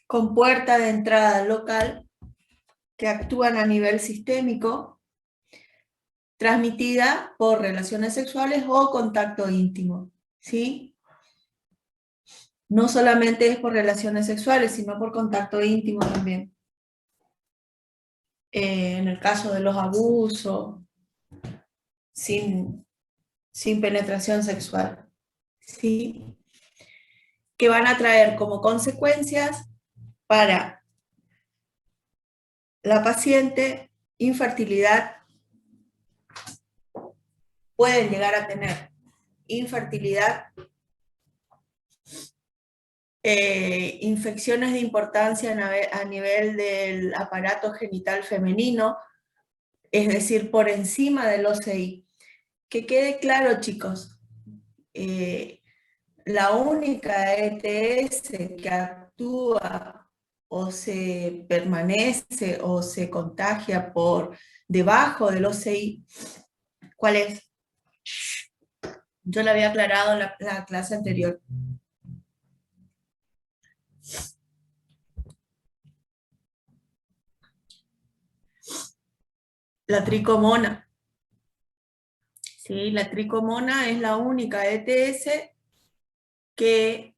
con puerta de entrada local que actúan a nivel sistémico, transmitida por relaciones sexuales o contacto íntimo, ¿sí? No solamente es por relaciones sexuales, sino por contacto íntimo también. En el caso de los abusos, sin penetración sexual, ¿sí? Que van a traer como consecuencias para la paciente infertilidad, pueden llegar a tener infertilidad, infecciones de importancia a nivel del aparato genital femenino, es decir, por encima del OCI. Que quede claro, chicos, la única ETS que actúa o se permanece o se contagia por debajo del OCI, ¿cuál es? Yo la había aclarado en la clase anterior. La tricomona. ¿Sí? La tricomona es la única ETS que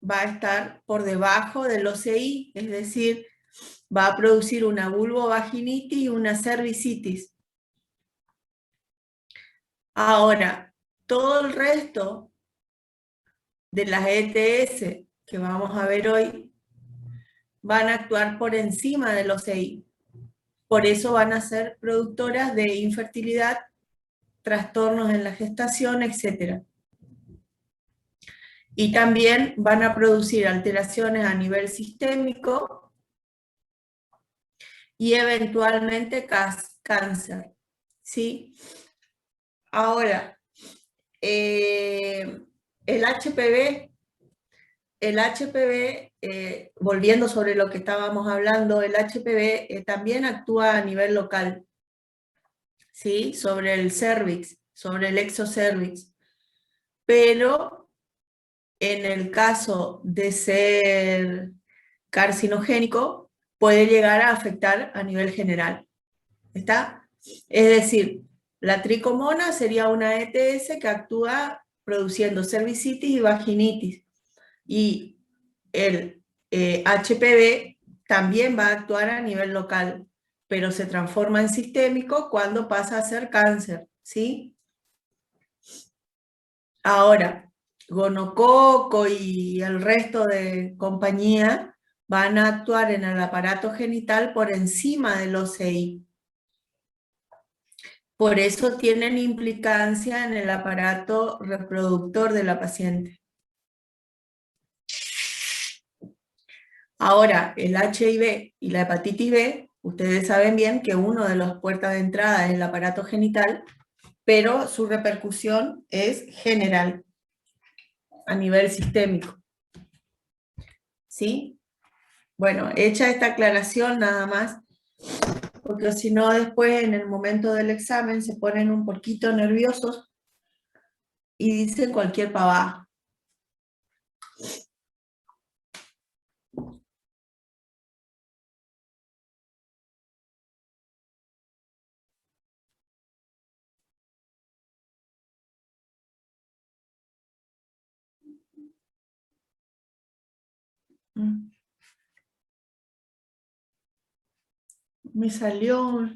va a estar por debajo del OCI, es decir, va a producir una vulvovaginitis y una cervicitis. Ahora, todo el resto de las ETS que vamos a ver hoy van a actuar por encima del OCI. Por eso van a ser productoras de infertilidad, trastornos en la gestación, etc. Y también van a producir alteraciones a nivel sistémico y eventualmente cáncer, ¿sí? Ahora, el HPV, volviendo sobre lo que estábamos hablando, el HPV también actúa a nivel local, ¿sí? Sobre el cervix, sobre el exocervix, pero en el caso de ser carcinogénico, puede llegar a afectar a nivel general, ¿está? Es decir, la tricomona sería una ETS que actúa produciendo cervicitis y vaginitis, y el HPV también va a actuar a nivel local, pero se transforma en sistémico cuando pasa a ser cáncer, ¿sí? Ahora, gonococo y el resto de compañía van a actuar en el aparato genital por encima del OCI. Por eso tienen implicancia en el aparato reproductor de la paciente. Ahora, el HIV y la hepatitis B, ustedes saben bien que uno de las puertas de entrada es el aparato genital, pero su repercusión es general, a nivel sistémico. ¿Sí? Bueno, hecha esta aclaración nada más, porque si no después en el momento del examen se ponen un poquito nerviosos y dicen cualquier pavada. Me salió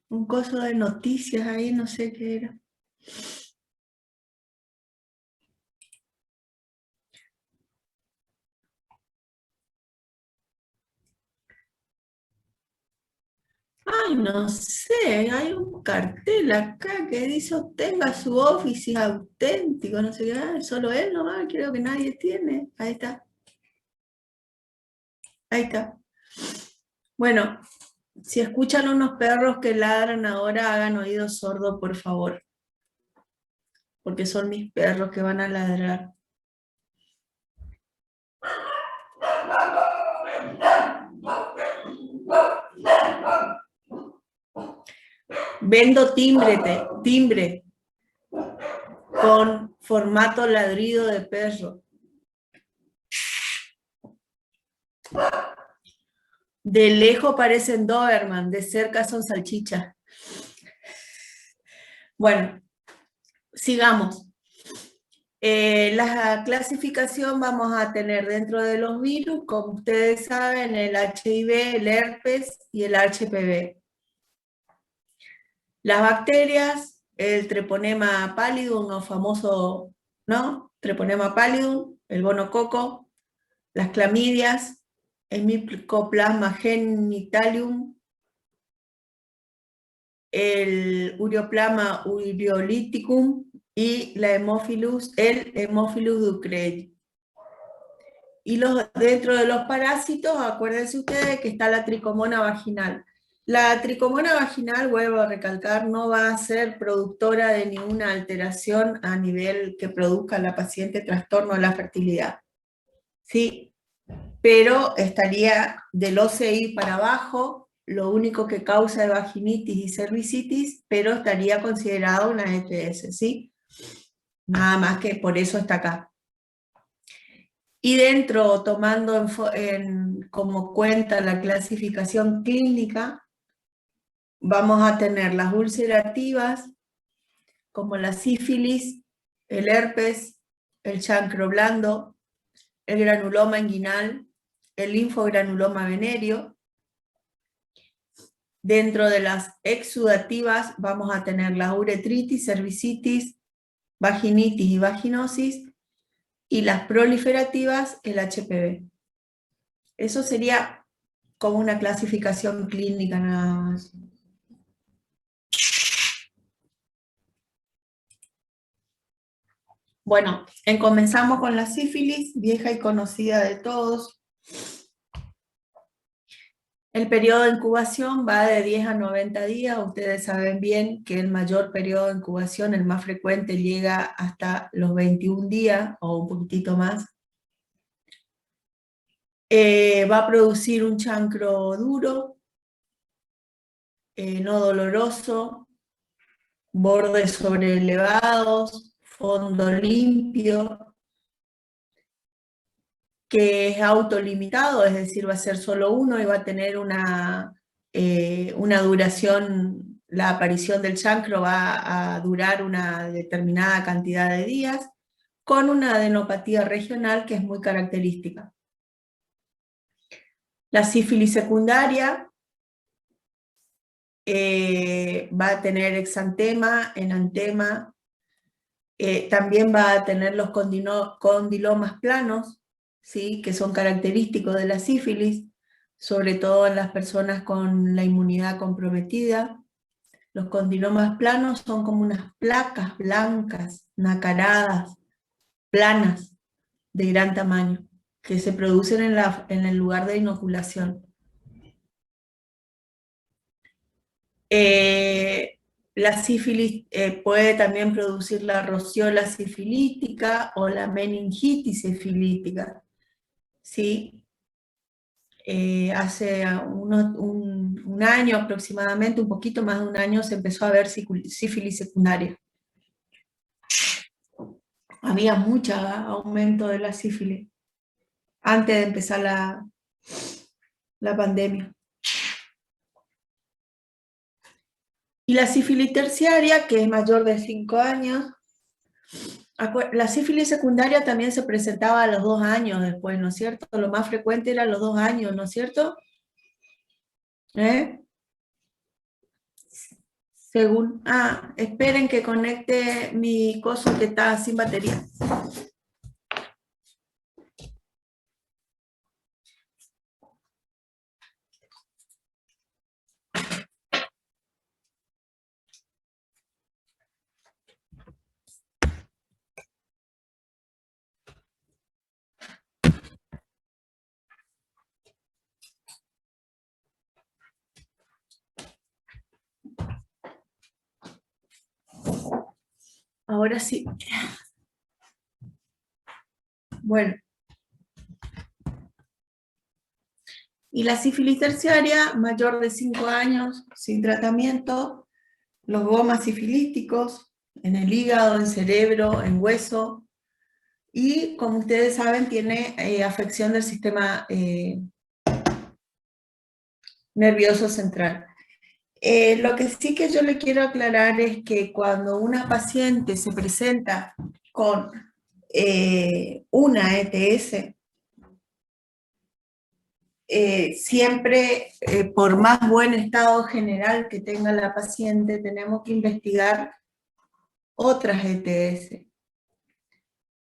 un coso de noticias ahí, no sé qué era. Ay, no sé, hay un cartel acá que dice obtenga su Office auténtico, no sé qué, solo él nomás, creo que nadie tiene. Ahí está. Ahí está. Bueno, si escuchan unos perros que ladran ahora, hagan oído sordo, por favor. Porque son mis perros que van a ladrar. Vendo timbre con formato ladrido de perro. De lejos parecen Doberman, de cerca son salchichas. Bueno, sigamos. La clasificación vamos a tener dentro de los virus, como ustedes saben, el HIV, el herpes y el HPV. Las bacterias, el Treponema pallidum, o famoso, ¿no? Treponema pallidum, el gonococo, las clamidias, el Mycoplasma genitalium, el Ureoplama ureolyticum y el Haemophilus ducreyi. Y dentro de los parásitos, acuérdense ustedes que está la tricomona vaginal. La tricomona vaginal, vuelvo a recalcar, no va a ser productora de ninguna alteración a nivel que produzca la paciente trastorno de la fertilidad. ¿Sí? Pero estaría del OCI para abajo, lo único que causa es vaginitis y cervicitis, pero estaría considerado una ETS, ¿sí? Nada más que por eso está acá. Y dentro, tomando como cuenta la clasificación clínica, vamos a tener las ulcerativas, como la sífilis, el herpes, el chancro blando, el granuloma inguinal, el linfogranuloma venéreo. Dentro de las exudativas vamos a tener la uretritis, cervicitis, vaginitis y vaginosis, y las proliferativas, el HPV. Eso sería como una clasificación clínica nada más. Bueno, comenzamos con la sífilis, vieja y conocida de todos. El periodo de incubación va de 10 a 90 días. Ustedes saben bien que el mayor periodo de incubación, el más frecuente, llega hasta los 21 días o un poquitito más. Va a producir un chancro duro, no doloroso, bordes sobrelevados, fondo limpio, que es autolimitado, es decir, va a ser solo uno y va a tener una duración, la aparición del chancro va a durar una determinada cantidad de días, con una adenopatía regional que es muy característica. La sífilis secundaria va a tener exantema, enantema, también va a tener los condilomas planos, ¿sí? Que son característicos de la sífilis, sobre todo en las personas con la inmunidad comprometida. Los condilomas planos son como unas placas blancas, nacaradas, planas, de gran tamaño, que se producen en el lugar de inoculación. La sífilis puede también producir la rociola sifilítica o la meningitis sifilítica, ¿sí? Hace un año aproximadamente, un poquito más de un año, se empezó a ver sífilis secundaria. Había mucho aumento de la sífilis antes de empezar la pandemia. Y la sífilis terciaria, que es mayor de 5 años, la sífilis secundaria también se presentaba a los 2 años después, ¿no es cierto? Lo más frecuente era a los 2 años, ¿no es cierto? Según, esperen que conecte mi coso que está sin batería. Ahora sí. Bueno. Y la sífilis terciaria, mayor de 5 años, sin tratamiento, los gomas sifilíticos, en el hígado, en cerebro, en hueso, y como ustedes saben, tiene afección del sistema nervioso central. Lo que sí que yo le quiero aclarar es que cuando una paciente se presenta con una ETS, siempre, por más buen estado general que tenga la paciente, tenemos que investigar otras ETS,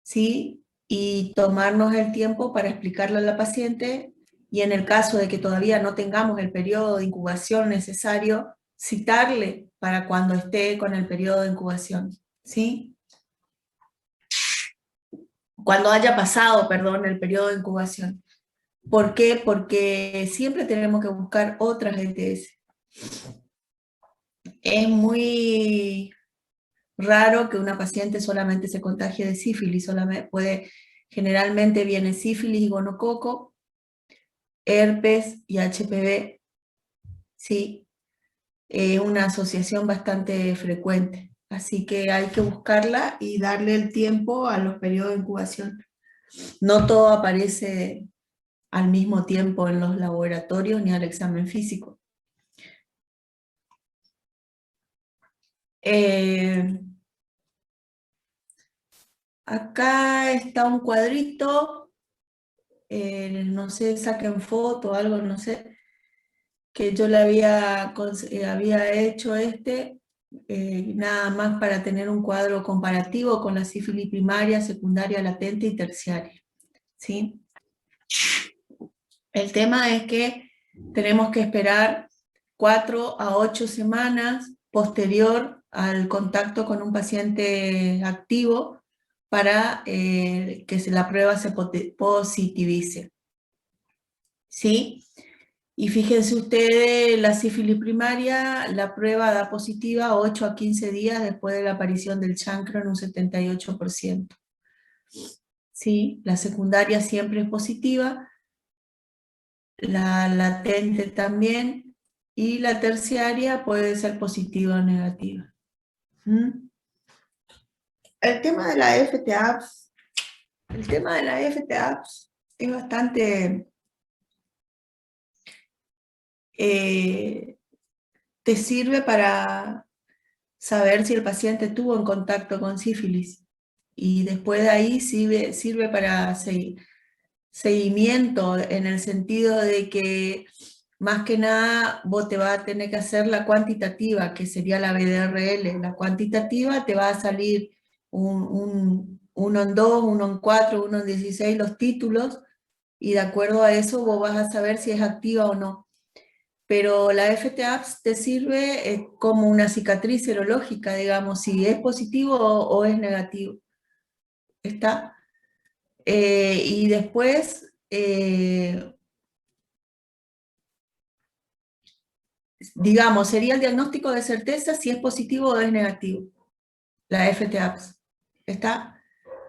¿sí? Y tomarnos el tiempo para explicarle a la paciente, y en el caso de que todavía no tengamos el periodo de incubación necesario, citarle para cuando esté con el periodo de incubación, ¿sí? Cuando haya pasado, perdón, el periodo de incubación. ¿Por qué? Porque siempre tenemos que buscar otras ETS. Es muy raro que una paciente solamente se contagie de sífilis, generalmente viene sífilis y gonococo, herpes y HPV, ¿sí? Es una asociación bastante frecuente, así que hay que buscarla y darle el tiempo a los periodos de incubación. No todo aparece al mismo tiempo en los laboratorios ni al examen físico. Acá está un cuadrito, no sé, saquen foto o algo, no sé, que yo le había hecho nada más para tener un cuadro comparativo con la sífilis primaria, secundaria, latente y terciaria, ¿sí? El tema es que tenemos que esperar 4 a 8 semanas posterior al contacto con un paciente activo para que la prueba se positivice, ¿sí? Y fíjense ustedes, la sífilis primaria, la prueba da positiva 8 a 15 días después de la aparición del chancro en un 78%. ¿Sí? La secundaria siempre es positiva, la latente también, y la terciaria puede ser positiva o negativa. ¿Mm? El tema de la FTAPS, es bastante... te sirve para saber si el paciente tuvo en contacto con sífilis, y después de ahí sirve para seguimiento, en el sentido de que más que nada vos te vas a tener que hacer la cuantitativa, que sería la BDRL. La cuantitativa te va a salir uno en 2, uno en 4, uno en 16 los títulos, y de acuerdo a eso vos vas a saber si es activa o no. Pero la FTAPS te sirve como una cicatriz serológica, digamos, si es positivo o es negativo. ¿Está? Y después, digamos, sería el diagnóstico de certeza si es positivo o es negativo, la FTAPS. ¿Está?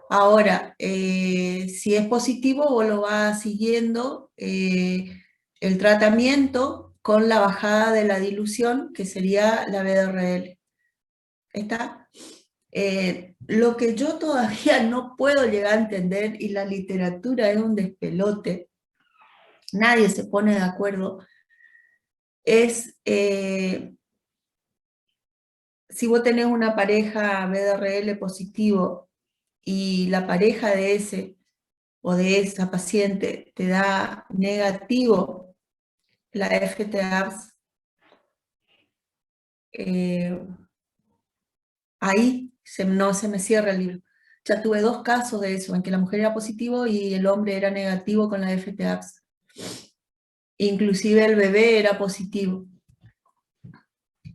Ahora, si es positivo, vos lo vas siguiendo el tratamiento con la bajada de la dilución, que sería la BDRL. ¿Está? Lo que yo todavía no puedo llegar a entender, y la literatura es un despelote, nadie se pone de acuerdo, es si vos tenés una pareja BDRL positivo y la pareja de ese o de esa paciente te da negativo la FTAPS, ahí no se me cierra el libro. Ya tuve 2 casos de eso, en que la mujer era positivo y el hombre era negativo con la FTAPS. Inclusive el bebé era positivo.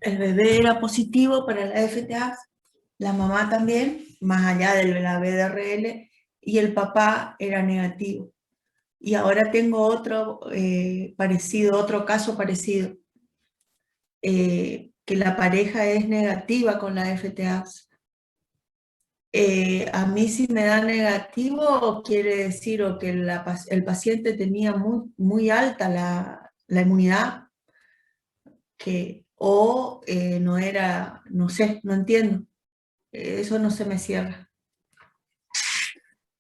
El bebé era positivo para la FTAPS, la mamá también, más allá de la BDRL, y el papá era negativo. Y ahora tengo otro otro caso parecido, que la pareja es negativa con la FTAPS. A mí si me da negativo quiere decir o que el paciente tenía muy alta la inmunidad, o no era, no sé, no entiendo. Eso no se me cierra.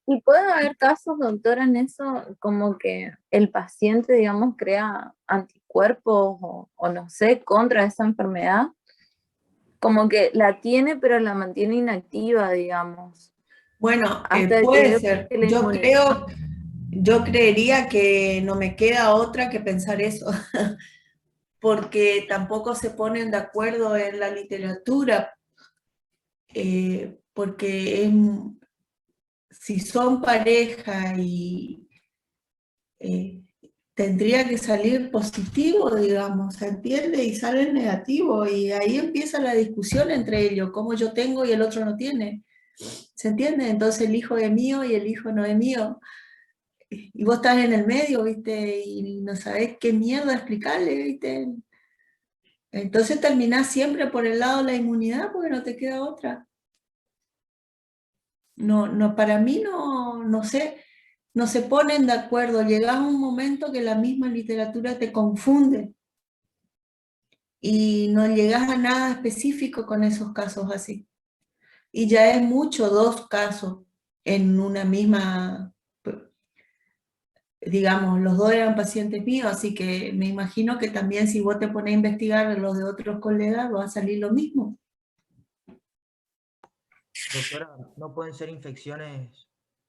Y puede haber casos, doctora, en eso, como que el paciente, digamos, crea anticuerpos o no sé, contra esa enfermedad, como que la tiene pero la mantiene inactiva, digamos, Bueno, hasta que puede él ser. busque la inmunidad. Yo creería que no me queda otra que pensar eso, porque tampoco se ponen de acuerdo en la literatura, porque si son pareja y eh, tendría que salir positivo, digamos, ¿se entiende? Y sale negativo, y ahí empieza la discusión entre ellos, cómo yo tengo y el otro no tiene, ¿se entiende? Entonces el hijo es mío y el hijo no es mío, y vos estás en el medio, ¿viste? Y no sabés qué mierda explicarle, ¿viste? Entonces terminás siempre por el lado de la inmunidad porque no te queda otra. No, no, para mí no sé, no se ponen de acuerdo. Llegás a un momento que la misma literatura te confunde y no llegas a nada específico con esos casos así. Y ya es mucho dos casos en una misma, digamos, los dos eran pacientes míos, así que me imagino que también si vos te pones a investigar los de otros colegas, va a salir lo mismo. Doctora, ¿no pueden ser infecciones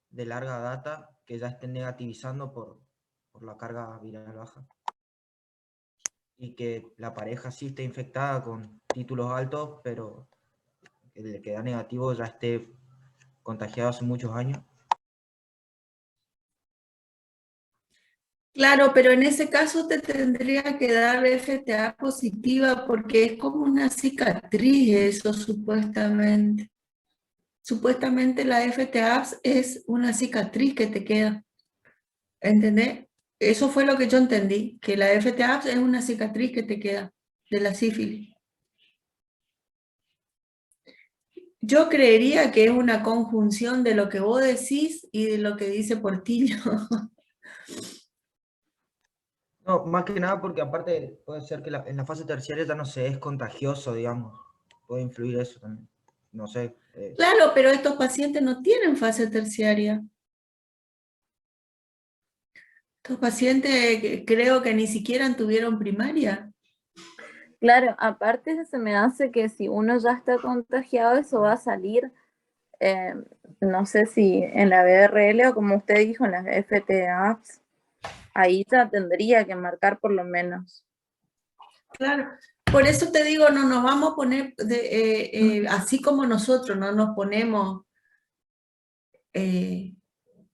de larga data que ya estén negativizando por la carga viral baja? Y que la pareja sí esté infectada con títulos altos, pero el que da negativo ya esté contagiado hace muchos años. Claro, pero en ese caso te tendría que dar FTA positiva porque es como una cicatriz eso supuestamente. Supuestamente la FTA es una cicatriz que te queda, ¿entendés? Eso fue lo que yo entendí, que la FTA es una cicatriz que te queda de la sífilis. Yo creería que es una conjunción de lo que vos decís y de lo que dice Portillo. No, más que nada porque aparte puede ser que en la fase terciaria ya no se es contagioso, digamos. Puede influir eso también. No sé. Claro, pero estos pacientes no tienen fase terciaria. Estos pacientes creo que ni siquiera tuvieron primaria. Claro, aparte se me hace que si uno ya está contagiado, eso va a salir, eh, no sé si en la BRL o como usted dijo, en las FTAs, ahí ya tendría que marcar por lo menos. Claro. Por eso te digo, no nos vamos a poner, así como nosotros no nos ponemos, eh,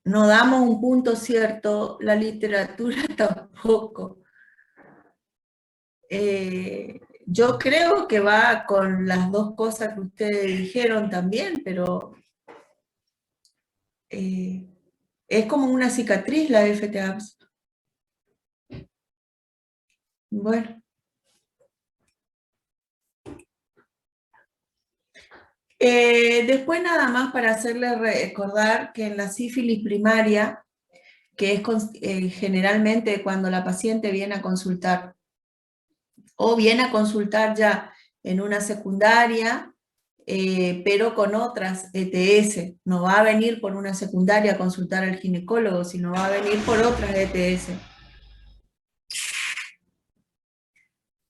no damos un punto cierto, la literatura tampoco. Yo creo que va con las dos cosas que ustedes dijeron también, pero eh, es como una cicatriz la FTAPS. Bueno. Después nada más para hacerle recordar que en la sífilis primaria, que es generalmente cuando la paciente viene a consultar o viene a consultar ya en una secundaria, pero con otras ETS. No va a venir por una secundaria a consultar al ginecólogo, sino va a venir por otras ETS.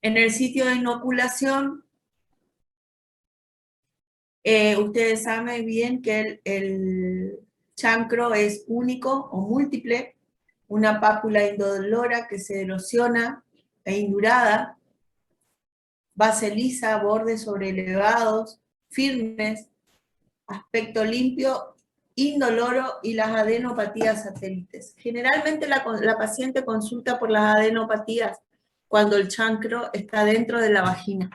En el sitio de inoculación, ustedes saben bien que el chancro es único o múltiple, una pápula indolora que se erosiona e indurada, base lisa, bordes sobrelevados, firmes, aspecto limpio, indoloro y las adenopatías satélites. Generalmente la paciente consulta por las adenopatías cuando el chancro está dentro de la vagina.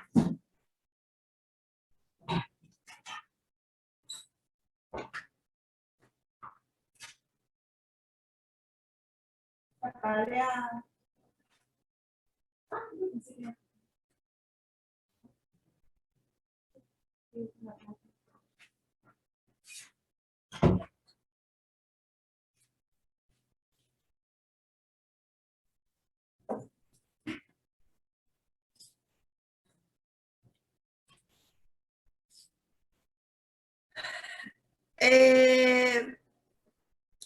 Eh,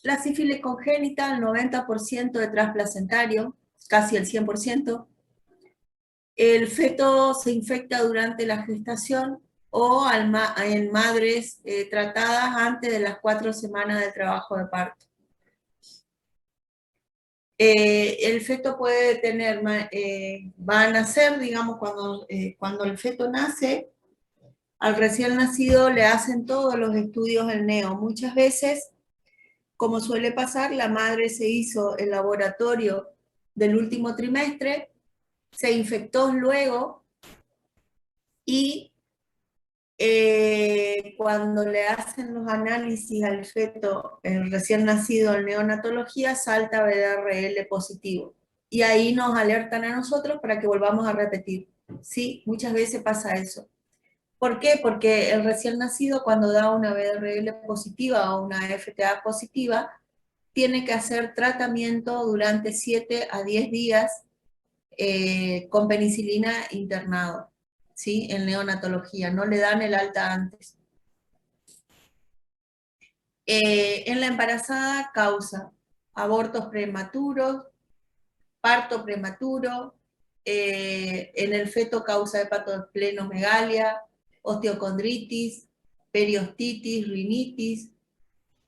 La sífilis congénita, el 90% de transplacentario, casi el 100%. El feto se infecta durante la gestación o en madres tratadas antes de las 4 semanas del trabajo de parto. El feto puede tener, va a nacer, digamos, cuando el feto nace, al recién nacido le hacen todos los estudios del neo. Muchas veces, como suele pasar, la madre se hizo el laboratorio del último trimestre, se infectó luego y cuando le hacen los análisis al feto, el recién nacido en neonatología, salta BRL positivo. Y ahí nos alertan a nosotros para que volvamos a repetir. Sí, muchas veces pasa eso. ¿Por qué? Porque el recién nacido, cuando da una BRL positiva o una FTA positiva, tiene que hacer tratamiento durante 7 a 10 días con penicilina internado, ¿sí? En neonatología, no le dan el alta antes. En la embarazada causa abortos prematuros, parto prematuro, en el feto causa hepatoesplenomegalia, osteocondritis, periostitis, rinitis,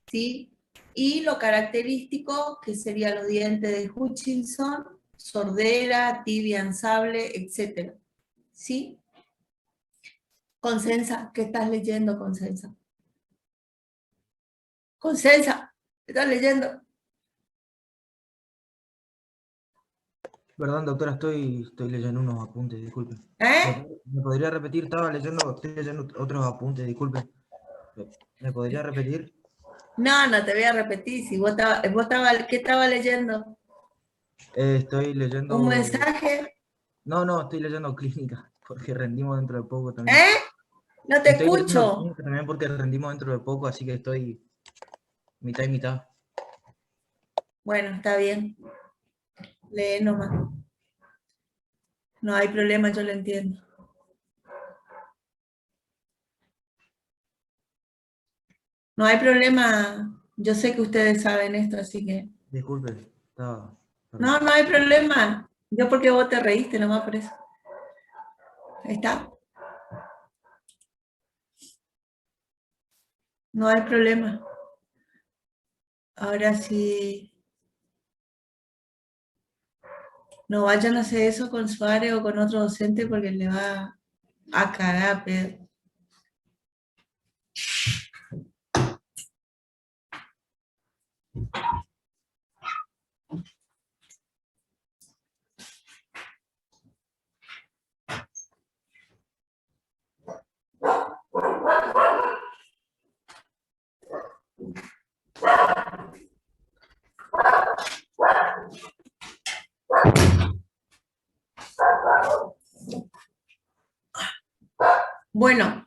¿sí? Y lo característico, que serían los dientes de Hutchinson, sordera, tibia en sable, etc. ¿Sí? Consensa, ¿qué estás leyendo, Consensa? Consensa, ¿qué estás leyendo? Perdón, doctora, estoy leyendo unos apuntes, disculpe. ¿Eh? ¿Me podría repetir? Estoy leyendo otros apuntes, disculpe. ¿Me podría repetir? No, no te voy a repetir. Si ¿qué estaba leyendo? Estoy leyendo... ¿Un mensaje? No, estoy leyendo clínica, porque rendimos dentro de poco también. ¿Eh? No te Estoy leyendo escucho. clínica también porque rendimos dentro de poco, así que estoy mitad y mitad. Bueno, está bien. Lee nomás. No hay problema, yo lo entiendo. No hay problema. Yo sé que ustedes saben esto, así que... Disculpe, estaba... No, no hay problema. Yo porque vos te reíste nomás por eso. Ahí está. No hay problema. Ahora sí... No vayan a hacer eso con Suárez o con otro docente porque le va a cagar, Pedro. Bueno,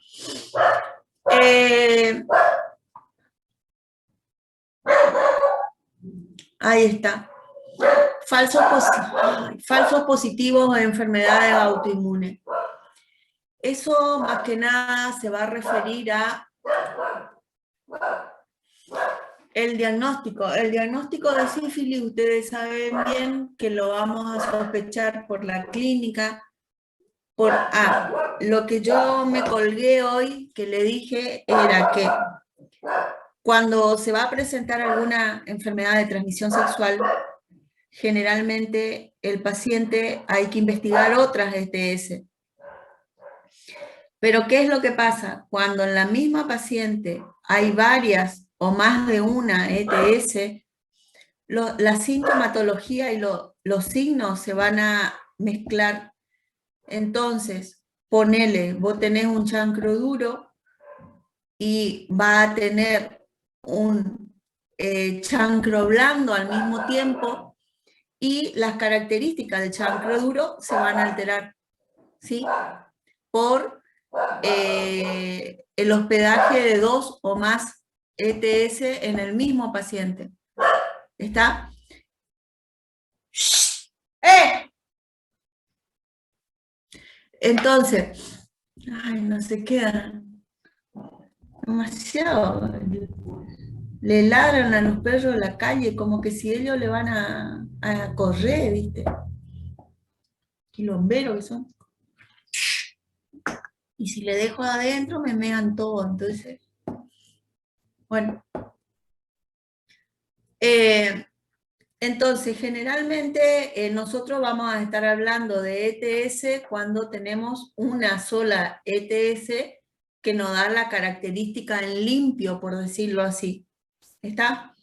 ahí está. Falsos positivos a enfermedades autoinmunes. Eso más que nada se va a referir a el diagnóstico. El diagnóstico de sífilis, ustedes saben bien que lo vamos a sospechar por la clínica, por lo que yo me colgué hoy, que le dije, era que cuando se va a presentar alguna enfermedad de transmisión sexual, generalmente el paciente hay que investigar otras ETS. Pero ¿qué es lo que pasa? Cuando en la misma paciente hay varias o más de una ETS, la sintomatología y los signos se van a mezclar. Entonces, ponele, vos tenés un chancro duro y va a tener un chancro blando al mismo tiempo y las características del chancro duro se van a alterar, ¿sí? Por el hospedaje de 2 o más ETS en el mismo paciente. ¿Está? ¡Eh! Entonces, ay, no se queda demasiado. le ladran a los perros en la calle como que si ellos le van a correr, ¿viste? Quilomberos que son. Y si le dejo adentro me mean todo, entonces, bueno. Entonces, generalmente nosotros vamos a estar hablando de ETS cuando tenemos una sola ETS que nos da la característica en limpio, por decirlo así. ¿Está?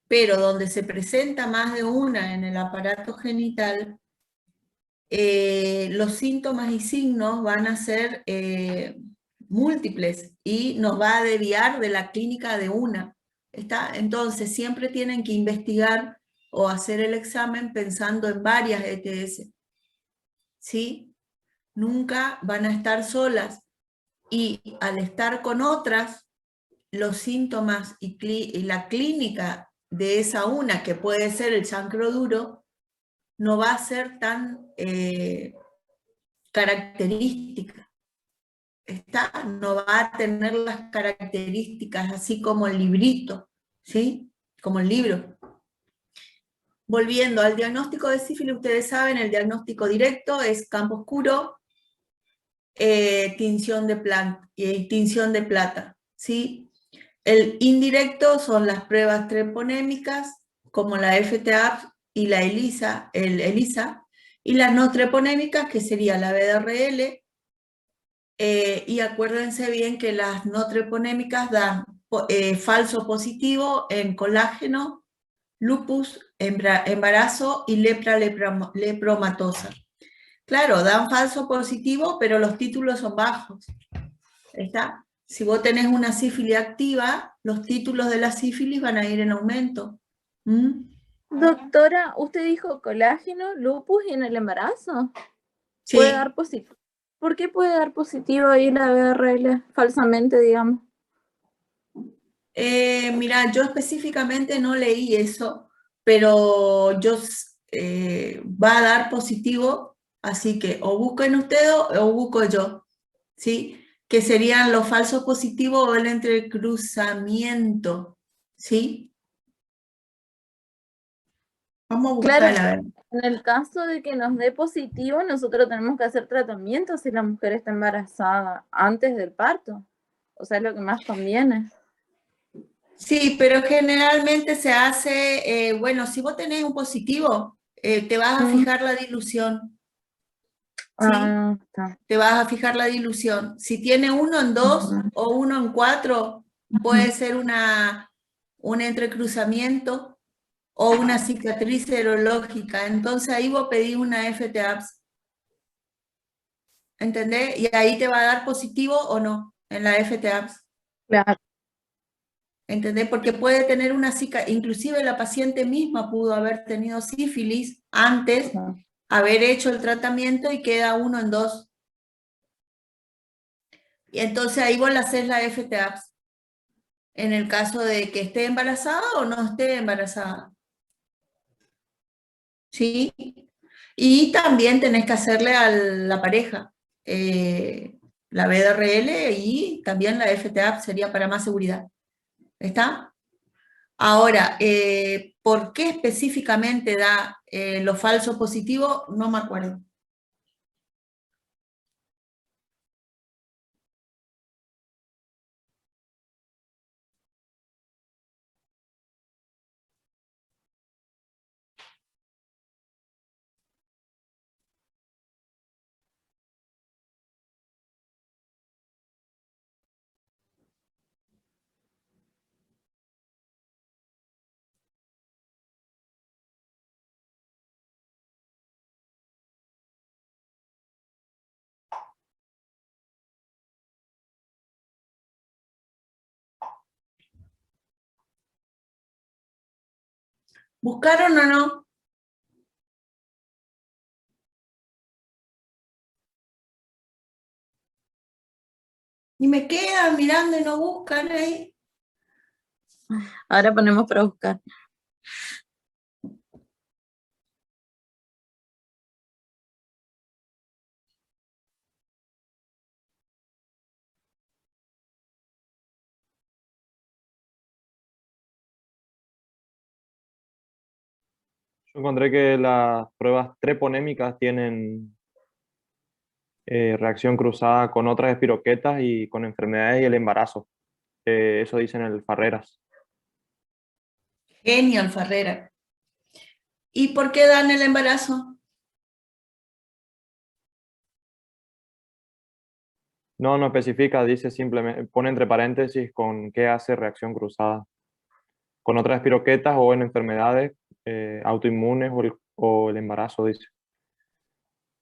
Pero donde se presenta más de una en el aparato genital, los síntomas y signos van a ser múltiples y nos va a desviar de la clínica de una. ¿Está? Entonces, siempre tienen que investigar o hacer el examen pensando en varias ETS. ¿Sí? Nunca van a estar solas. Y al estar con otras, los síntomas y la clínica de esa una, que puede ser el chancro duro, no va a ser tan característica. No va a tener las características así como el librito, ¿sí? Como el libro. Volviendo al diagnóstico de sífilis, ustedes saben, el diagnóstico directo es campo oscuro, tinción de plata, ¿sí? El indirecto son las pruebas treponémicas, como la FTAP y la ELISA, y las no treponémicas, que sería la BDRL, y acuérdense bien que las no treponémicas dan falso positivo en colágeno, lupus, embarazo y lepromatosa. Claro, dan falso positivo, pero los títulos son bajos. ¿Está? Si vos tenés una sífilis activa, los títulos de la sífilis van a ir en aumento. ¿Mm? Doctora, usted dijo colágeno, lupus y en el embarazo. Puede dar Sí. positivo. ¿Por qué puede dar positivo ahí la BRL falsamente, digamos? Mira, yo específicamente no leí eso, pero va a dar positivo, así que o busquen ustedes o busco yo, ¿sí? Que serían los falsos positivos o el entrecruzamiento, ¿sí? Vamos a buscar, Claro, a ver. en el caso de que nos dé positivo, nosotros tenemos que hacer tratamiento si la mujer está embarazada antes del parto. O sea, es lo que más conviene. Sí, pero generalmente se hace, bueno, si vos tenés un positivo, te vas a Mm. fijar la dilución, ¿sí? Ah, está. Te vas a fijar la dilución. Si tiene 1 en 2 Ujú. o 1 en 4, puede ser un entrecruzamiento o una cicatriz serológica. Entonces ahí vos pedís una FTAPS, ¿entendés? Y ahí te va a dar positivo o no en la FTAPS, Claro. ¿entendés? Porque puede tener una cicatriz, inclusive la paciente misma pudo haber tenido sífilis antes, Ujú. haber hecho el tratamiento y queda 1 en 2. Y entonces ahí vos le haces la FTAPS. En el caso de que esté embarazada o no esté embarazada. ¿Sí? Y también tenés que hacerle a la pareja la BDRL y también la FTAP sería para más seguridad. ¿Está? Ahora, ¿por qué específicamente da lo falso positivo? No me acuerdo. ¿Buscaron o no? Y me quedan mirando y no buscan ahí. Ahora ponemos para buscar. Yo encontré que las pruebas treponémicas tienen reacción cruzada con otras espiroquetas y con enfermedades y el embarazo. Eso dicen el Farreras. Genial, Farrera. ¿Y por qué dan el embarazo? No, no especifica, dice simplemente, pone entre paréntesis con qué hace reacción cruzada. Con otras espiroquetas o en enfermedades autoinmunes o el embarazo, dice.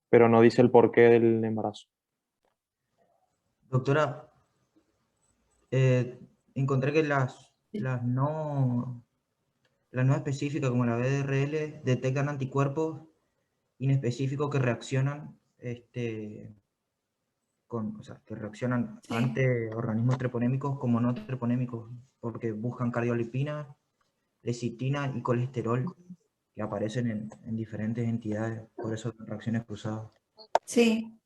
Pero no dice el porqué del embarazo. Doctora, encontré que las no específicas, como la BDRL, detectan anticuerpos inespecíficos que reaccionan o sea, que reaccionan Sí. ante organismos treponémicos como no treponémicos, porque buscan cardiolipina, lecitina y colesterol, que aparecen en diferentes entidades, por eso reacciones cruzadas. Sí,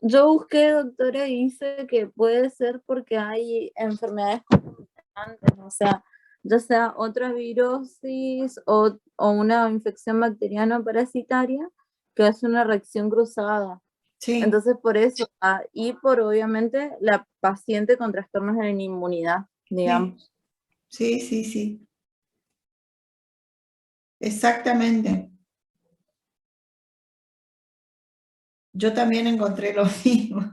Yo busqué, doctora, y dice que puede ser porque hay enfermedades concomitantes, o sea, ya sea otra virosis o una infección bacteriana o parasitaria que hace una reacción cruzada. sí, Entonces, por eso, y por obviamente la paciente con trastornos de la inmunidad, digamos. sí, sí, sí. Exactamente. Yo también encontré lo mismo.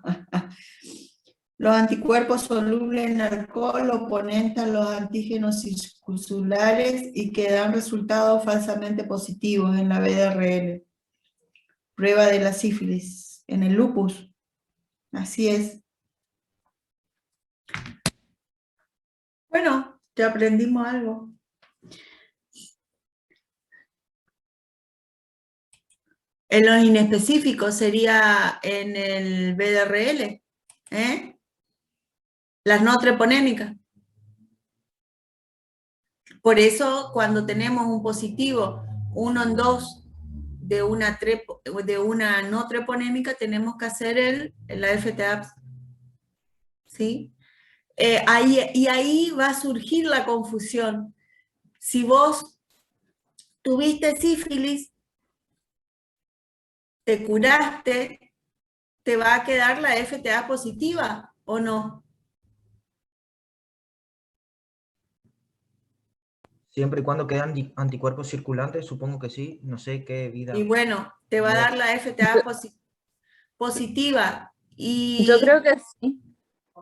Los anticuerpos solubles en alcohol oponentan los antígenos circulares y que dan resultados falsamente positivos en la BDRL. Prueba de la sífilis en el lupus. Así es. Bueno, ya aprendimos algo. En los inespecíficos sería en el BDRL, ¿eh? Las no treponémicas. Por eso, cuando tenemos un positivo 1 en 2 de una no treponémica, tenemos que hacer la FTAPS. ¿Sí? Y ahí va a surgir la confusión. Si vos tuviste sífilis, te curaste, ¿te va a quedar la FTA positiva o no? Siempre y cuando quedan anticuerpos circulantes, supongo que sí, no sé qué vida. Y bueno, te va a dar la FTA positiva. Yo creo que sí.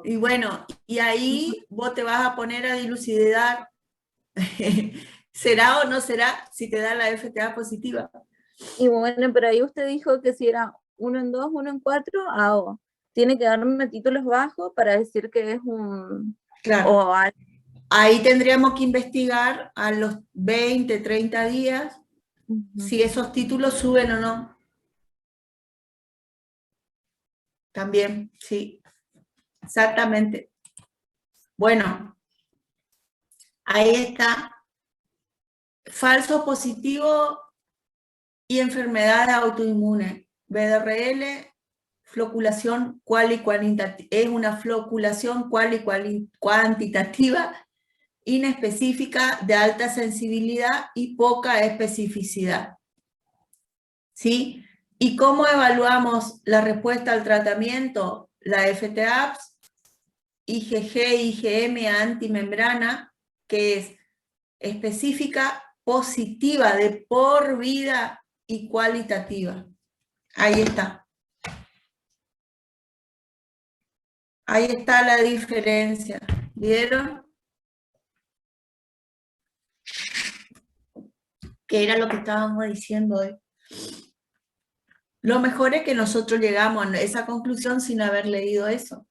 Y bueno, y ahí vos te vas a poner a dilucidar, ¿será o no será si te da la FTA positiva? Y bueno, pero ahí usted dijo que si era 1 en 2, 1 en 4, hago. Tiene que darme títulos bajos para decir que es un... Claro. Ahí tendríamos que investigar a los 20, 30 días si esos títulos suben o no. También, sí. Exactamente. Bueno, ahí está. Falso positivo y enfermedades autoinmunes. BDRL, floculación cual y cuantitativa, es una floculación cual y cuantitativa, inespecífica, de alta sensibilidad y poca especificidad. ¿Sí? ¿Y cómo evaluamos la respuesta al tratamiento? La FTAPS, IgG, IgM antimembrana, que es específica, positiva, de por vida y cualitativa. Ahí está. Ahí está la diferencia. ¿Vieron? Que era lo que estábamos diciendo hoy. Lo mejor es que nosotros llegamos a esa conclusión sin haber leído eso.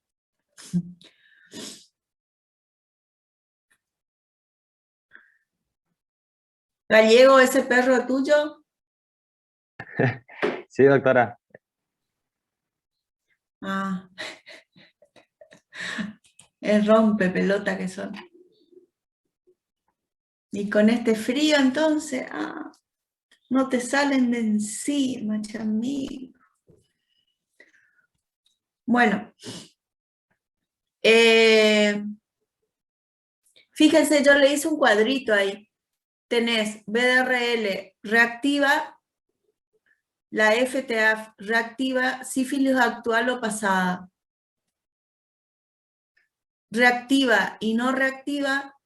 Gallego, ¿ese perro tuyo? Sí, doctora. Ah, es rompe pelota que son. Y con este frío entonces, no te salen de encima, chamigo. Bueno, fíjense, yo le hice un cuadrito ahí. tenés VDRL reactiva, la FTA reactiva, sífilis actual o pasada. Reactiva y no reactiva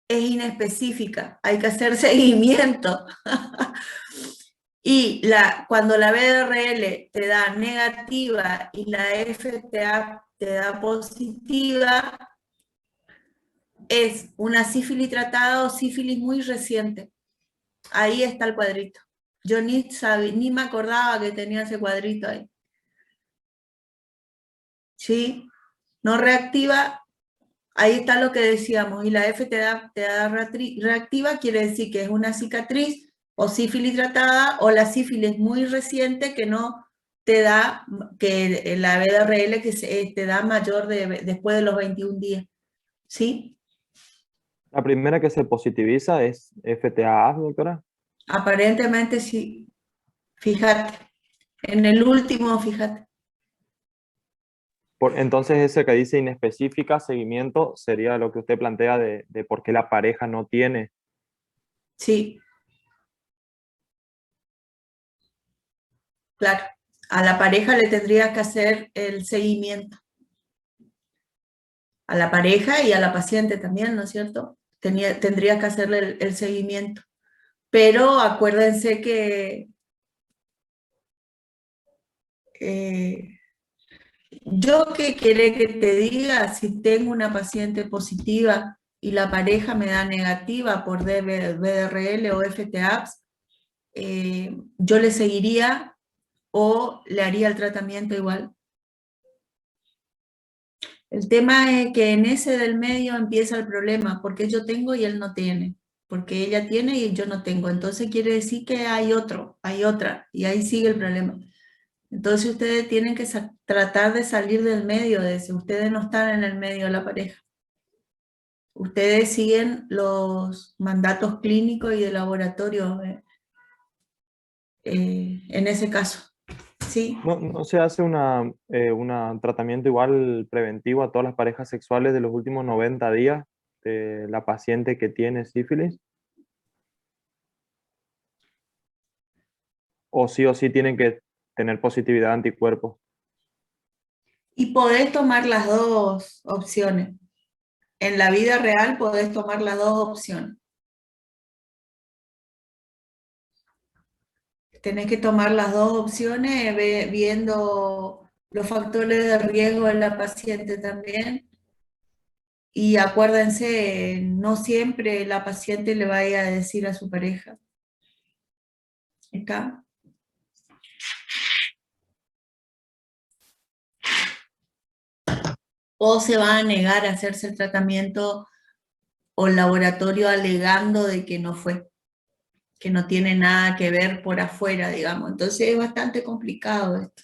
es inespecífica, hay que hacer seguimiento. Y cuando la VDRL te da negativa y la FTA te da positiva, es una sífilis tratada o sífilis muy reciente. Ahí está el cuadrito. Yo ni me acordaba que tenía ese cuadrito ahí. ¿Sí? No reactiva, ahí está lo que decíamos. Y la FTA te da reactiva, quiere decir que es una cicatriz o sífilis tratada, o la sífilis muy reciente que no te da, que la VDRL que te da mayor después de los 21 días. ¿Sí? La primera que se positiviza es FTA, doctora. Aparentemente sí. Fíjate. En el último, fíjate. Entonces ese que dice inespecífica, seguimiento, sería lo que usted plantea de por qué la pareja no tiene. Sí. Claro. A la pareja le tendría que hacer el seguimiento. A la pareja y a la paciente también, ¿no es cierto? Tendría que hacerle el seguimiento. Pero acuérdense que yo qué quiere que te diga, si tengo una paciente positiva y la pareja me da negativa por VDRL o FTAPS, yo le seguiría o le haría el tratamiento igual. El tema es que en ese del medio empieza el problema, porque yo tengo y él no tiene, porque ella tiene y yo no tengo, entonces quiere decir que hay otro, hay otra, y ahí sigue el problema. Entonces ustedes tienen que tratar de salir del medio de ese, ustedes no están en el medio de la pareja. Ustedes siguen los mandatos clínicos y de laboratorio en ese caso. ¿Sí? ¿No se hace un tratamiento igual preventivo a todas las parejas sexuales de los últimos 90 días de la paciente que tiene sífilis? O sí tienen que tener positividad de anticuerpos. Y podés tomar las dos opciones. En la vida real podés tomar las dos opciones. Tenés que tomar las dos opciones viendo los factores de riesgo en la paciente también. Y acuérdense, no siempre la paciente le vaya a decir a su pareja. ¿Está? O se va a negar a hacerse el tratamiento o el laboratorio alegando de que no fue, que no tiene nada que ver por afuera, digamos. Entonces es bastante complicado esto.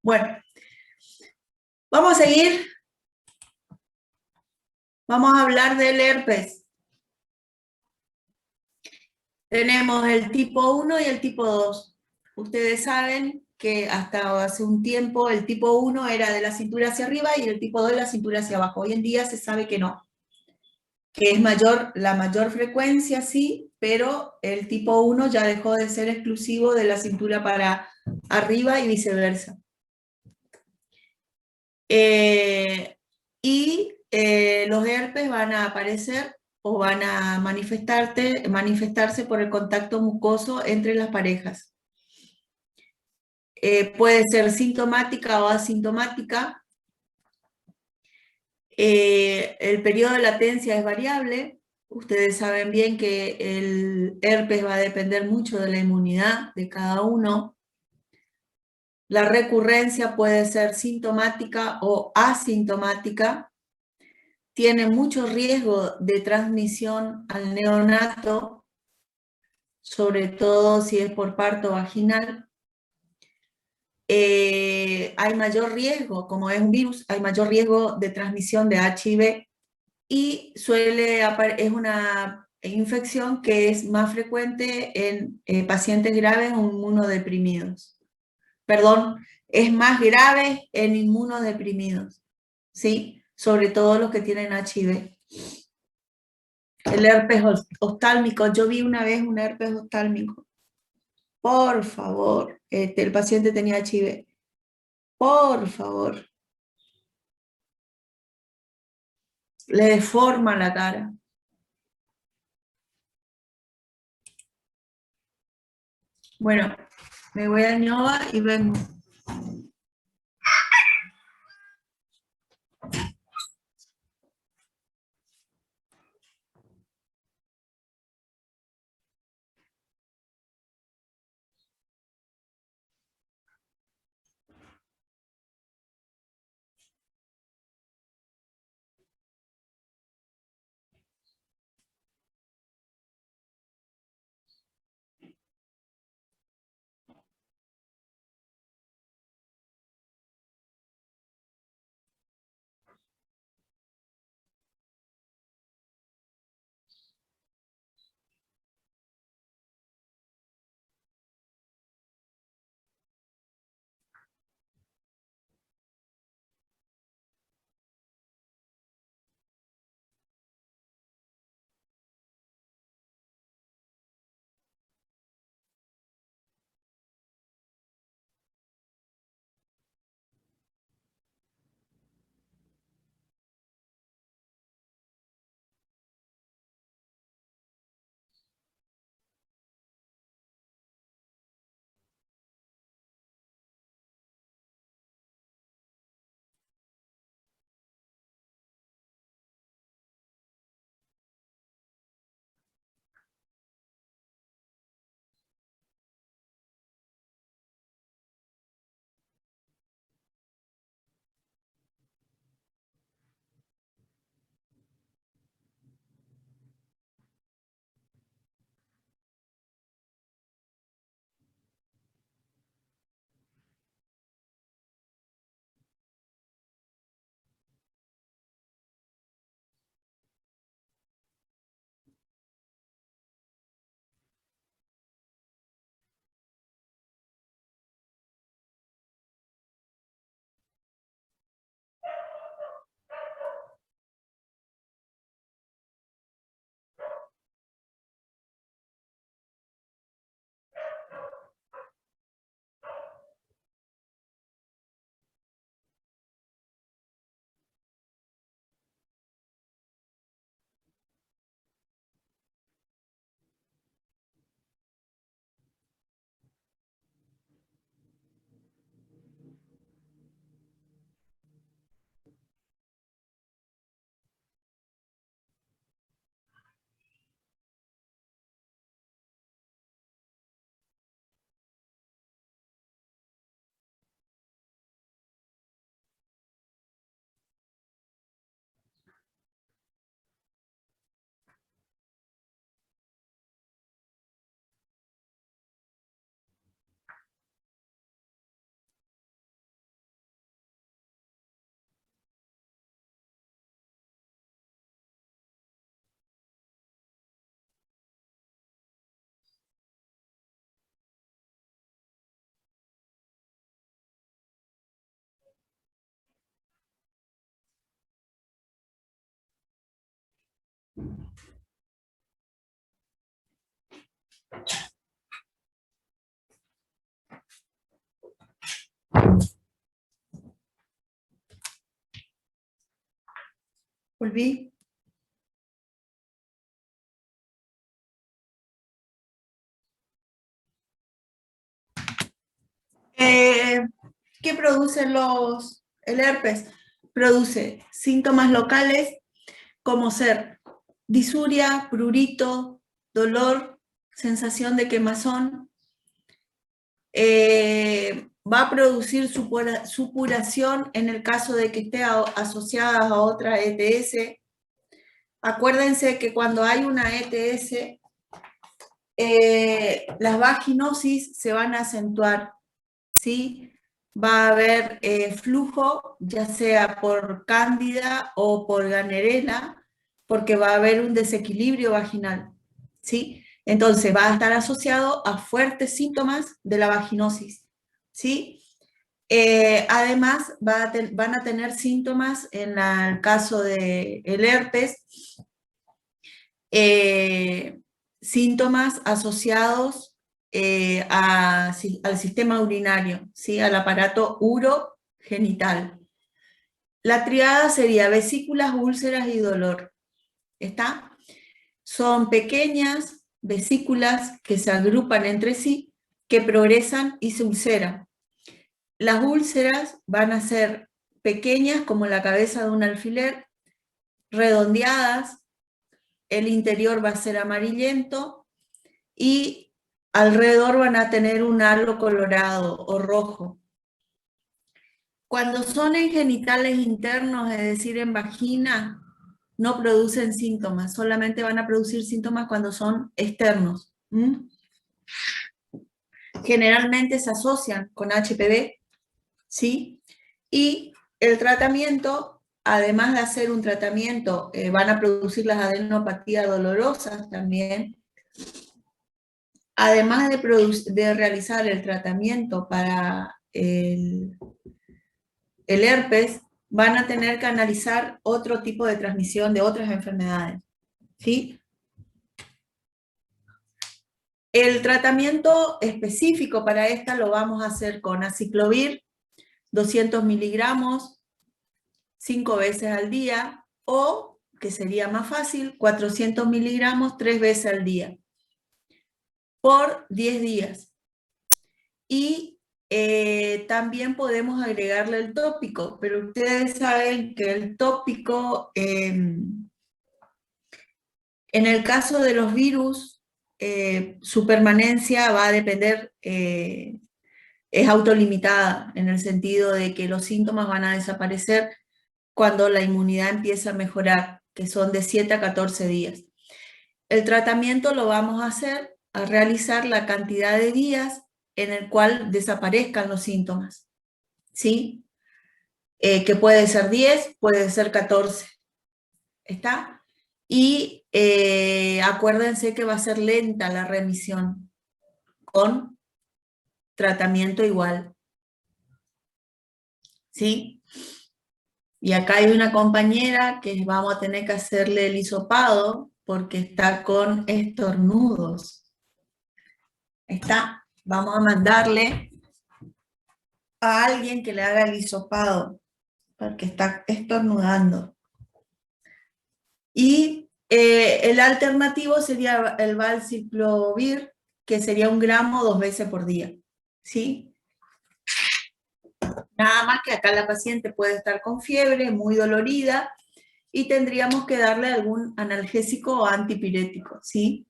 Bueno, vamos a seguir. Vamos a hablar del herpes. Tenemos el tipo 1 y el tipo 2. Ustedes saben que hasta hace un tiempo el tipo 1 era de la cintura hacia arriba y el tipo 2 de la cintura hacia abajo. Hoy en día se sabe que no. Que es la mayor frecuencia, sí, pero el tipo 1 ya dejó de ser exclusivo de la cintura para arriba y viceversa. Los herpes van a aparecer o van a manifestarse por el contacto mucoso entre las parejas. Puede ser sintomática o asintomática. El periodo de latencia es variable. Ustedes saben bien que el herpes va a depender mucho de la inmunidad de cada uno. La recurrencia puede ser sintomática o asintomática. Tiene mucho riesgo de transmisión al neonato, sobre todo si es por parto vaginal. Hay mayor riesgo, como es un virus, hay mayor riesgo de transmisión de HIV y es una infección que es más frecuente en pacientes graves o inmunodeprimidos. Perdón, es más grave en inmunodeprimidos, ¿sí? sobre todo los que tienen HIV. El herpes oftálmico, yo vi una vez un herpes oftálmico. Por favor, el paciente tenía HIV. Por favor. Le deforma la cara. Bueno, me voy a Ñoba y vengo. Volví. ¿Qué producen el herpes? Produce síntomas locales como ser disuria, prurito, dolor, sensación de quemazón. Va a producir supuración en el caso de que esté asociada a otra ETS. Acuérdense que cuando hay una ETS, las vaginosis se van a acentuar, ¿sí? Va a haber flujo, ya sea por cándida o por Gardnerella, porque va a haber un desequilibrio vaginal, ¿sí? Entonces va a estar asociado a fuertes síntomas de la vaginosis, ¿sí? Además, van a tener síntomas, en el caso del herpes, síntomas asociados al sistema urinario, ¿sí? Al aparato urogenital. La triada sería vesículas, úlceras y dolor. ¿Está? Son pequeñas vesículas que se agrupan entre sí, que progresan y se ulceran. Las úlceras van a ser pequeñas como la cabeza de un alfiler, redondeadas, el interior va a ser amarillento y alrededor van a tener un halo colorado o rojo. Cuando son en genitales internos, es decir, en vagina, no producen síntomas, solamente van a producir síntomas cuando son externos. Generalmente se asocian con HPV, ¿sí? Y el tratamiento, además de hacer un tratamiento, van a producir las adenopatías dolorosas también. Además de realizar el tratamiento para el herpes, van a tener que analizar otro tipo de transmisión de otras enfermedades, ¿sí? El tratamiento específico para esta lo vamos a hacer con aciclovir, 200 miligramos, 5 veces al día, o, que sería más fácil, 400 miligramos 3 veces al día, por 10 días. Y también podemos agregarle el tópico, pero ustedes saben que el tópico, en el caso de los virus, su permanencia va a depender, es autolimitada, en el sentido de que los síntomas van a desaparecer cuando la inmunidad empieza a mejorar, que son de 7 a 14 días. El tratamiento lo vamos a realizar la cantidad de días en el cual desaparezcan los síntomas, ¿sí? Que puede ser 10, puede ser 14, ¿está? Y acuérdense que va a ser lenta la remisión, con tratamiento igual, ¿sí? Y acá hay una compañera que vamos a tener que hacerle el hisopado porque está con estornudos. ¿Está? Vamos a mandarle a alguien que le haga el hisopado porque está estornudando. Y el alternativo sería el valciclovir, que sería 1 gramo 2 veces por día, ¿sí? Nada más que acá la paciente puede estar con fiebre, muy dolorida, y tendríamos que darle algún analgésico o antipirético, ¿sí?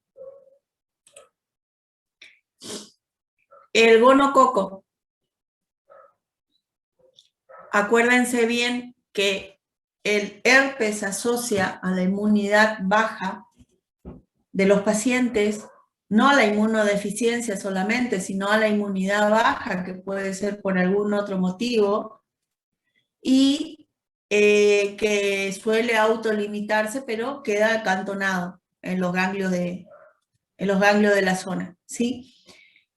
El gonococo. Acuérdense bien que el herpes se asocia a la inmunidad baja de los pacientes, no a la inmunodeficiencia solamente, sino a la inmunidad baja, que puede ser por algún otro motivo, y que suele autolimitarse, pero queda acantonado en los ganglios de la zona, ¿sí?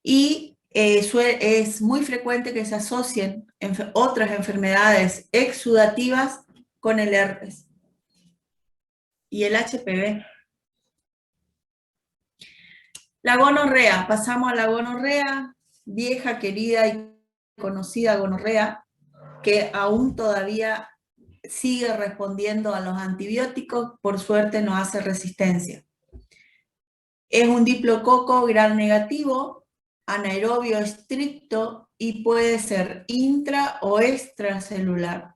Y es muy frecuente que se asocien otras enfermedades exudativas con el herpes y el HPV. La gonorrea, pasamos a la gonorrea, vieja, querida y conocida gonorrea, que aún todavía sigue respondiendo a los antibióticos, por suerte no hace resistencia. Es un diplococo gram negativo, anaerobio estricto y puede ser intra o extracelular.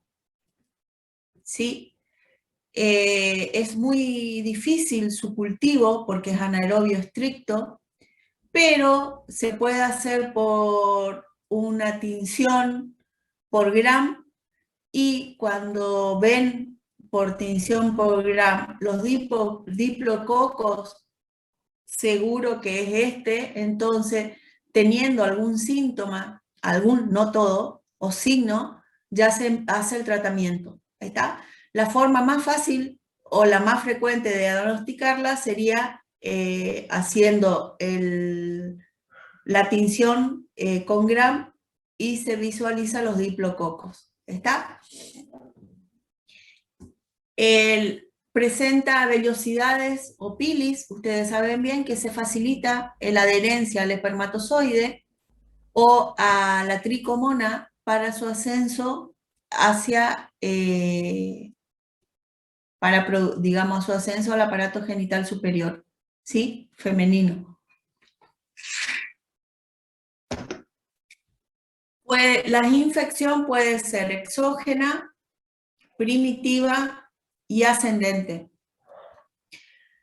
¿Sí? Es muy difícil su cultivo porque es anaerobio estricto, pero se puede hacer por una tinción por gram, y cuando ven por tinción por gram los diplococos, seguro que es entonces teniendo algún síntoma, no todo, o signo, ya se hace el tratamiento. ¿Está? La forma más fácil o la más frecuente de diagnosticarla sería haciendo la tinción con gram y se visualiza los diplococos. ¿Está? Presenta vellosidades o pilis, ustedes saben bien que se facilita la adherencia al espermatozoide o a la tricomona para su ascenso hacia, digamos, su ascenso al aparato genital superior, ¿sí? Femenino. La infección puede ser exógena, primitiva y ascendente.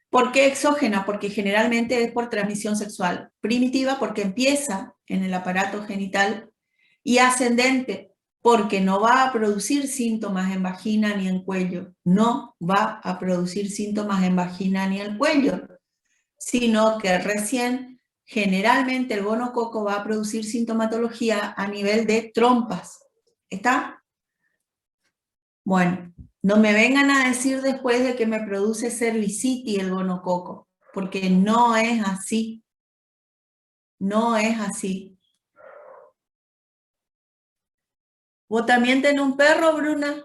¿Por qué exógena? Porque generalmente es por transmisión sexual. Primitiva porque empieza en el aparato genital, y ascendente porque no va a producir síntomas en vagina ni en cuello. No va a producir síntomas en vagina ni en cuello, sino que recién, generalmente el gonococo va a producir sintomatología a nivel de trompas. ¿Está? Bueno, no me vengan a decir después de que me produce cervicitis el gonococo, porque no es así. No es así. ¿Vos también tenés un perro, Bruna?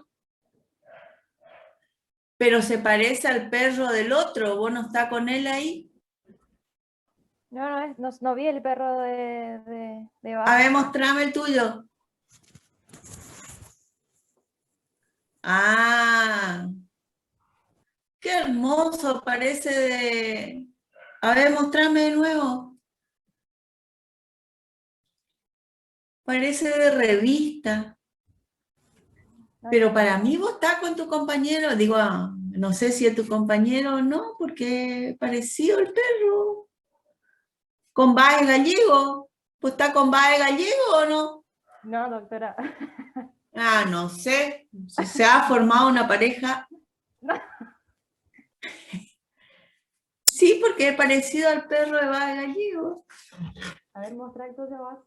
Pero se parece al perro del otro, ¿vos no estás con él ahí? No vi el perro de A ver, Baja. mostrame el tuyo. Ah, qué hermoso, parece de... A ver, mostrame de nuevo. Parece de revista. Pero para mí vos estás con tu compañero, digo, no sé si es tu compañero o no, porque parecido el perro. ¿Con Bae Gallego? ¿Pues está con Bae Gallego o no? No, doctora. Ah, no sé. Si se ha formado una pareja. No. Sí, porque es parecido al perro de Bae Gallego. A ver, mostra el tuyo vos.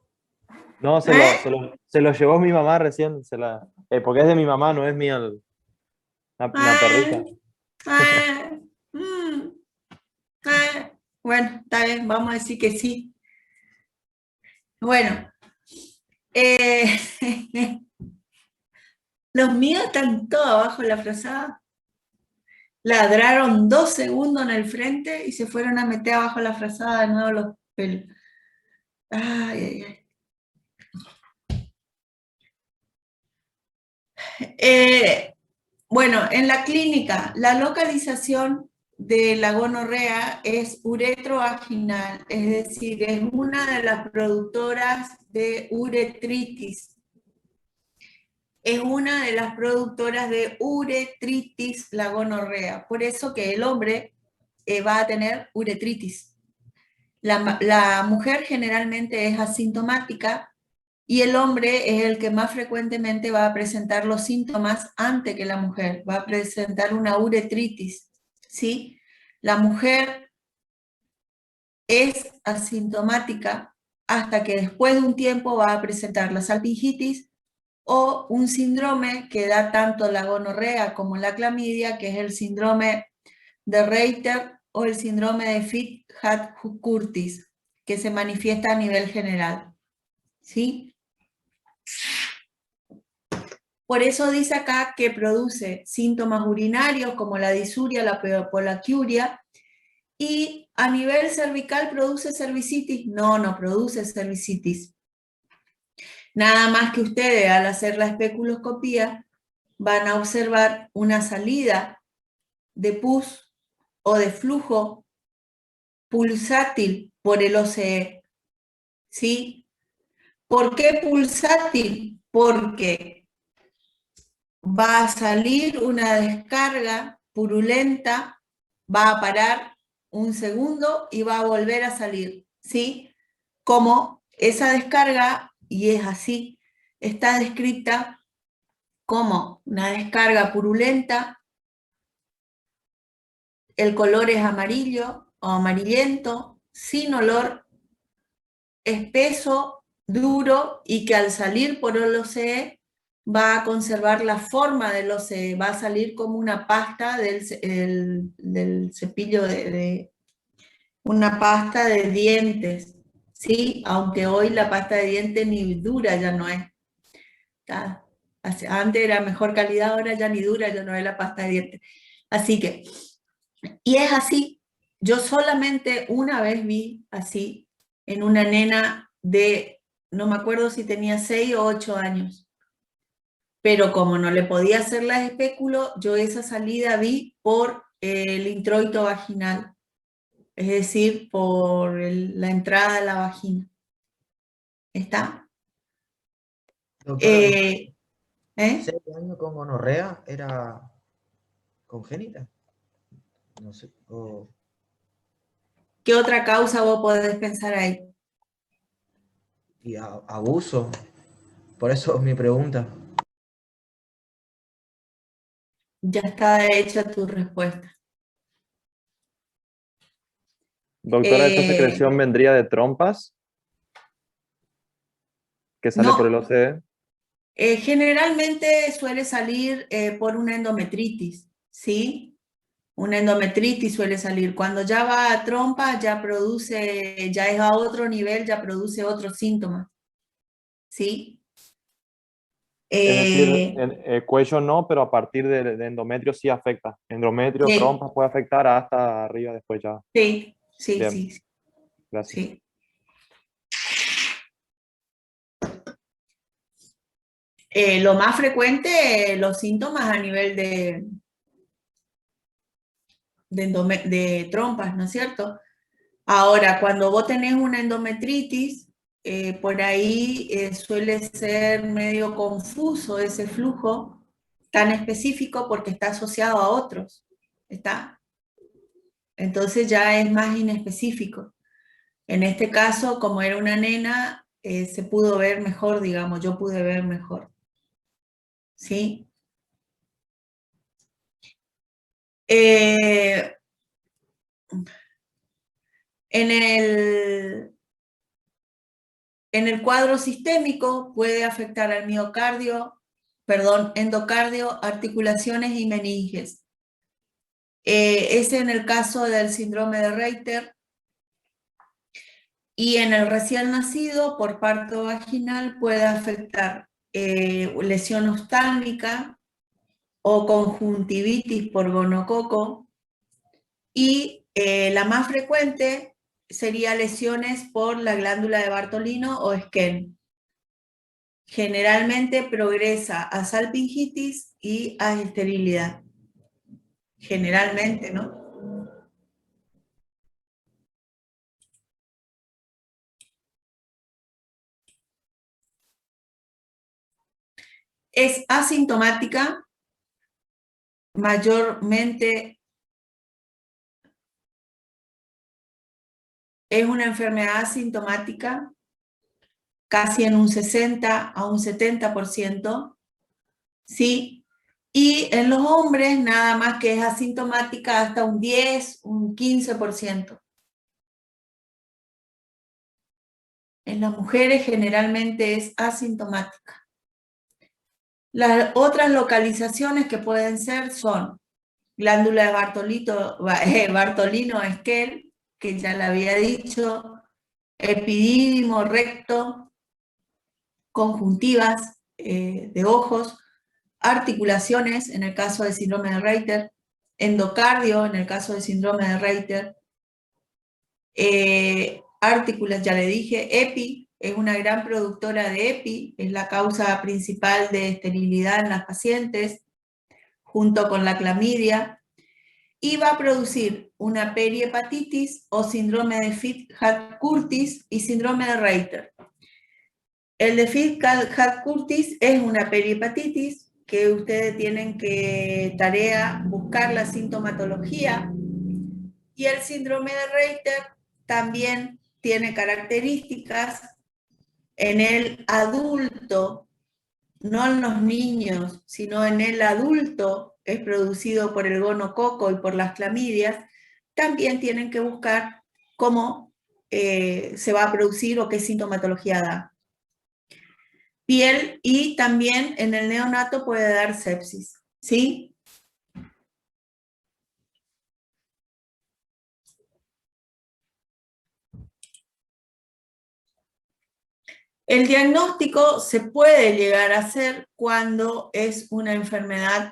No, se lo llevó mi mamá recién, porque es de mi mamá, no es mía una perrita. Bueno, está bien, vamos a decir que sí. Bueno, los míos están todos abajo de la frazada. Ladraron 2 segundos en el frente y se fueron a meter abajo de la frazada de nuevo los pelos. Ay, ay, ay. Bueno, en la clínica, la localización de la gonorrea es uretrovaginal, es decir, es una de las productoras de uretritis. Es una de las productoras de uretritis la gonorrea. Por eso que el hombre va a tener uretritis. La mujer generalmente es asintomática y el hombre es el que más frecuentemente va a presentar los síntomas antes que la mujer. Va a presentar una uretritis, ¿sí? La mujer es asintomática hasta que después de un tiempo va a presentar la salpingitis o un síndrome que da tanto la gonorrea como la clamidia, que es el síndrome de Reiter o el síndrome de Fitz-Curtis, que se manifiesta a nivel general. ¿Sí? Por eso dice acá que produce síntomas urinarios como la disuria, la polaquiuria, y a nivel cervical produce cervicitis. No, no produce cervicitis. Nada más que ustedes al hacer la especuloscopía van a observar una salida de pus o de flujo pulsátil por el OCE. ¿Sí? ¿Por qué pulsátil? Porque va a salir una descarga purulenta, va a parar un segundo y va a volver a salir, ¿sí? Como esa descarga, y es así, está descrita como una descarga purulenta, el color es amarillo o amarillento, sin olor, espeso, duro, y que al salir por el OCE va a conservar la forma del OCE, va a salir como una pasta del cepillo una pasta de dientes, ¿sí? Aunque hoy la pasta de dientes ni dura ya no es. Antes era mejor calidad, ahora ya ni dura, ya no es la pasta de dientes. Así que, y es así, yo solamente una vez vi así, en una nena de, no me acuerdo si tenía 6 o 8 años, pero como no le podía hacer las espéculo, yo esa salida vi por el introito vaginal, es decir, por la entrada a la vagina. ¿Está? Doctora, ¿Eh? 6 años con gonorrea era congénita. No sé. ¿Qué otra causa vos podés pensar ahí? Y abuso. Por eso mi pregunta. Ya está hecha tu respuesta. Doctora, ¿esa secreción vendría de trompas que sale por el No, OCE? generalmente suele salir por una endometritis, ¿sí? Una endometritis suele salir. Cuando ya va a trompa, ya produce, ya es a otro nivel, ya produce otros síntomas, ¿sí? Es decir, Eh, en el cuello no, pero a partir de endometrio sí afecta. Endometrio, sí, trompas puede afectar hasta arriba después ya. sí, sí, Bien, sí, gracias. sí. Lo más frecuente, los síntomas a nivel de trompas, ¿no es cierto? Ahora, cuando vos tenés una endometritis, por ahí suele ser medio confuso ese flujo tan específico porque está asociado a otros, ¿está? Entonces ya es más inespecífico. En este caso, como era una nena, se pudo ver mejor, digamos, yo pude ver mejor, ¿sí? Eh, en el cuadro sistémico puede afectar al miocardio, perdón, endocardio, articulaciones y meninges. Es en el caso del síndrome de Reiter. Y en el recién nacido, por parto vaginal, puede afectar lesión oftálmica o conjuntivitis por gonococo. Y la más frecuente sería lesiones por la glándula de Bartolino o Skene. Generalmente progresa a salpingitis y a esterilidad. Generalmente, ¿no? Es asintomática, mayormente es una enfermedad asintomática, casi en un 60 a un 70%, ¿sí? Y en los hombres nada más que es asintomática hasta un 10, un 15%. En las mujeres generalmente es asintomática. Las otras localizaciones que pueden ser son glándula de Bartolino-Esquel, que ya le había dicho, epidídimo, recto, conjuntivas de ojos, articulaciones en el caso del síndrome de Reiter, endocardio en el caso del síndrome de Reiter, artículas, ya le dije, EPI, es una gran productora de EPI, es la causa principal de esterilidad en las pacientes, junto con la clamidia, y va a producir una perihepatitis o síndrome de Fitz-Hugh-Curtis y síndrome de Reiter. El de Fitz-Hugh-Curtis es una perihepatitis que ustedes tienen que tarea buscar la sintomatología, y el síndrome de Reiter también tiene características en el adulto, no en los niños, sino en el adulto, es producido por el gonococo y por las clamidias. También tienen que buscar cómo se va a producir o qué sintomatología da. Piel, y también en el neonato puede dar sepsis, ¿sí? El diagnóstico se puede llegar a hacer cuando es una enfermedad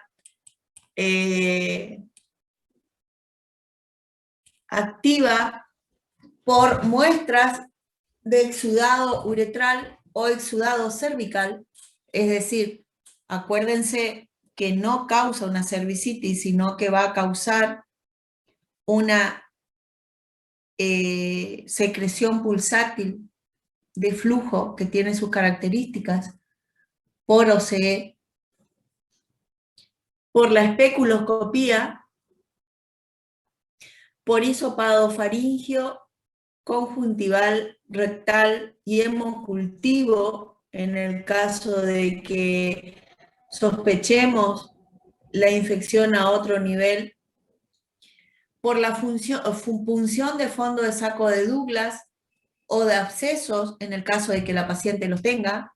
activa por muestras de exudado uretral o exudado cervical, es decir, acuérdense que no causa una cervicitis, sino que va a causar una secreción pulsátil de flujo que tiene sus características por OCE, por la especuloscopía, por hisopado faríngeo, conjuntival, rectal y hemocultivo en el caso de que sospechemos la infección a otro nivel, por la punción de fondo de saco de Douglas o de abscesos en el caso de que la paciente los tenga,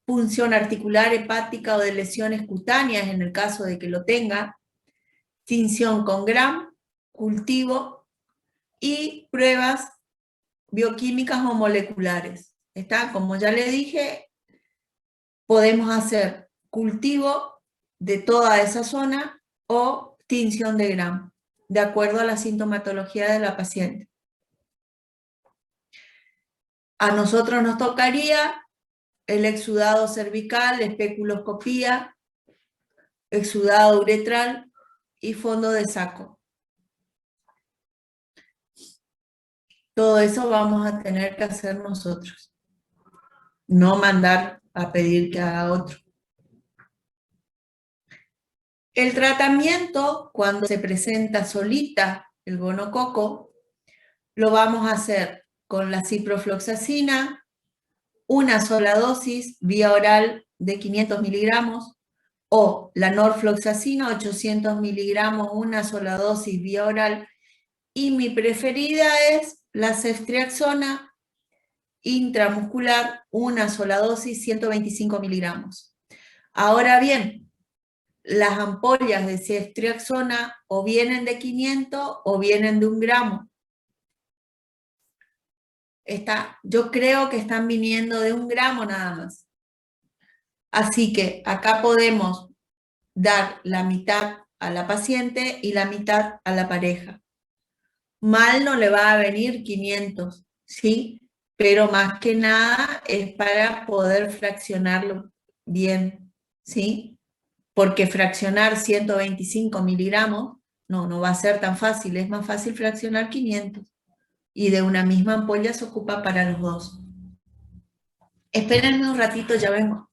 punción articular hepática o de lesiones cutáneas en el caso de que lo tenga, tinción con Gram, cultivo y pruebas bioquímicas o moleculares. ¿Está? Como ya le dije, podemos hacer cultivo de toda esa zona o tinción de Gram, de acuerdo a la sintomatología de la paciente. A nosotros nos tocaría el exudado cervical, especuloscopía, exudado uretral y fondo de saco. Todo eso vamos a tener que hacer nosotros. No mandar a pedir que haga otro. El tratamiento, cuando se presenta solita el gonococo, lo vamos a hacer con la ciprofloxacina, una sola dosis vía oral de 500 miligramos, o la norfloxacina, 800 miligramos, una sola dosis vía oral, y mi preferida es la ceftriaxona intramuscular, una sola dosis, 125 miligramos. Ahora bien, las ampollas de ceftriaxona o vienen de 500 o vienen de 1 gramo. Yo creo que están viniendo de 1 gramo nada más. Así que acá podemos dar la mitad a la paciente y la mitad a la pareja. Mal no le va a venir 500, ¿sí? Pero más que nada es para poder fraccionarlo bien, ¿sí? Porque fraccionar 125 miligramos no va a ser tan fácil, es más fácil fraccionar 500. Y de una misma ampolla se ocupa para los dos. Espérenme un ratito, ya vengo.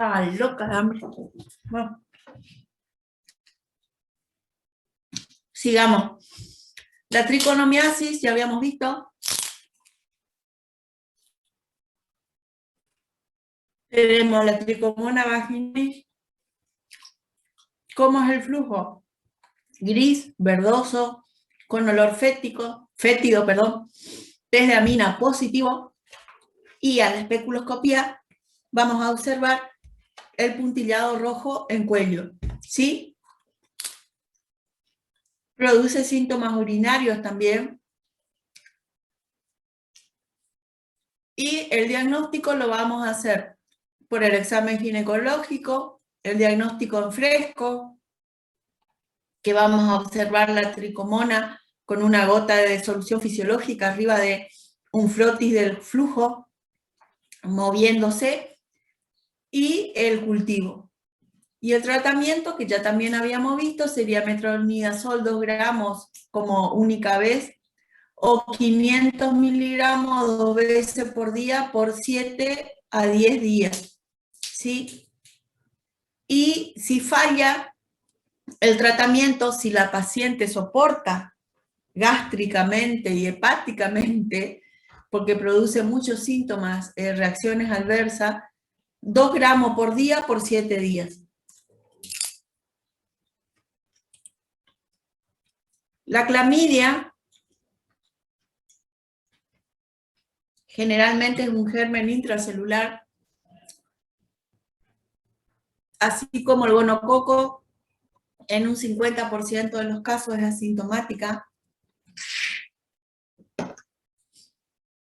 Ay, loca de hambre. Bueno. Sigamos. La triconomiasis, ya habíamos visto. Tenemos la tricomona vaginalis. ¿Cómo es el flujo? Gris, verdoso, con olor fétido, test de amina positivo. Y a la especuloscopía vamos a observar el puntillado rojo en cuello, ¿sí? Produce síntomas urinarios también. Y el diagnóstico lo vamos a hacer por el examen ginecológico, el diagnóstico en fresco, que vamos a observar la tricomona con una gota de solución fisiológica arriba de un frotis del flujo, moviéndose, y el cultivo. Y el tratamiento, que ya también habíamos visto, sería metronidazol 2 gramos como única vez, o 500 miligramos 2 veces por día por 7 a 10 días, ¿sí? Y si falla el tratamiento, si la paciente soporta gástricamente y hepáticamente, porque produce muchos síntomas, reacciones adversas, 2 gramos por día por 7 días. La clamidia generalmente es un germen intracelular, así como el gonococo, en un 50% de los casos es asintomática.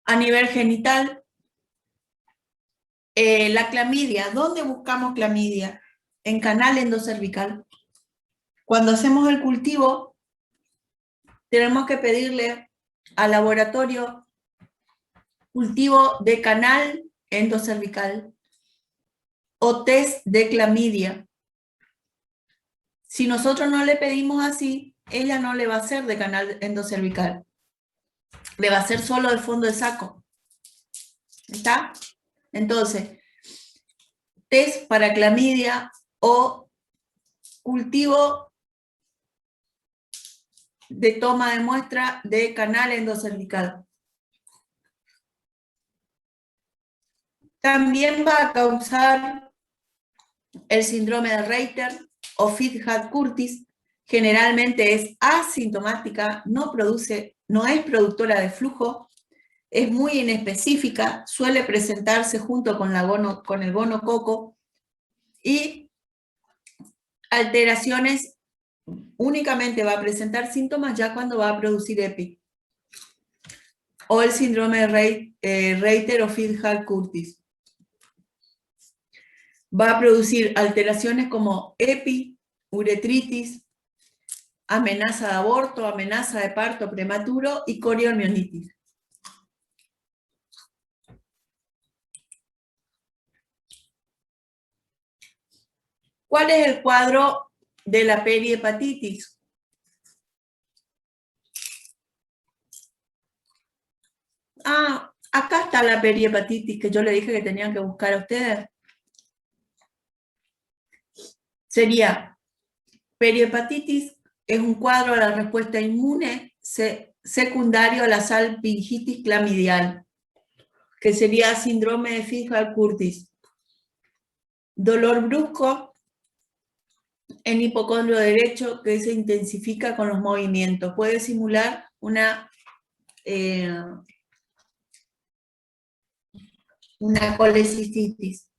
A nivel genital, la clamidia, ¿dónde buscamos clamidia? En canal endocervical. Cuando hacemos el cultivo, tenemos que pedirle al laboratorio cultivo de canal endocervical o test de clamidia. Si nosotros no le pedimos así, ella no le va a hacer de canal endocervical. Le va a hacer solo de fondo de saco. ¿Está? Entonces, test para clamidia o cultivo de toma de muestra de canal endocervical. También va a causar el síndrome de Reiter o Fitchett-Curtis. Generalmente es asintomática, no es productora de flujo, es muy inespecífica, suele presentarse junto con el gonococo y alteraciones, únicamente va a presentar síntomas ya cuando va a producir EPI. O el síndrome de Reiter o Fitchett-Curtis. Va a producir alteraciones como EPI, uretritis, amenaza de aborto, amenaza de parto prematuro y coriomionitis. ¿Cuál es el cuadro de la perihepatitis? Acá está la perihepatitis que yo le dije que tenían que buscar a ustedes. Sería, perihepatitis es un cuadro de la respuesta inmune secundario a la salpingitis clamidial, que sería síndrome de Fitchett-Curtis. Dolor brusco en hipocondrio derecho que se intensifica con los movimientos. Puede simular una colecistitis.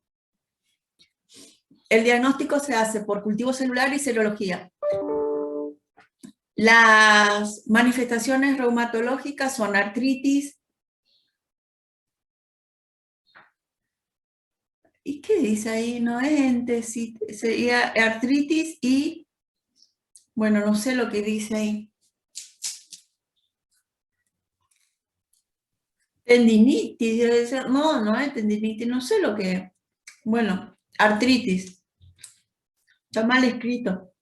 El diagnóstico se hace por cultivo celular y serología. Las manifestaciones reumatológicas son artritis. ¿Y qué dice ahí? No es entesitis, sería artritis y, bueno, no sé lo que dice ahí. Tendinitis, debe ser. No, no es tendinitis, no sé lo que es. Bueno, artritis. Está mal escrito.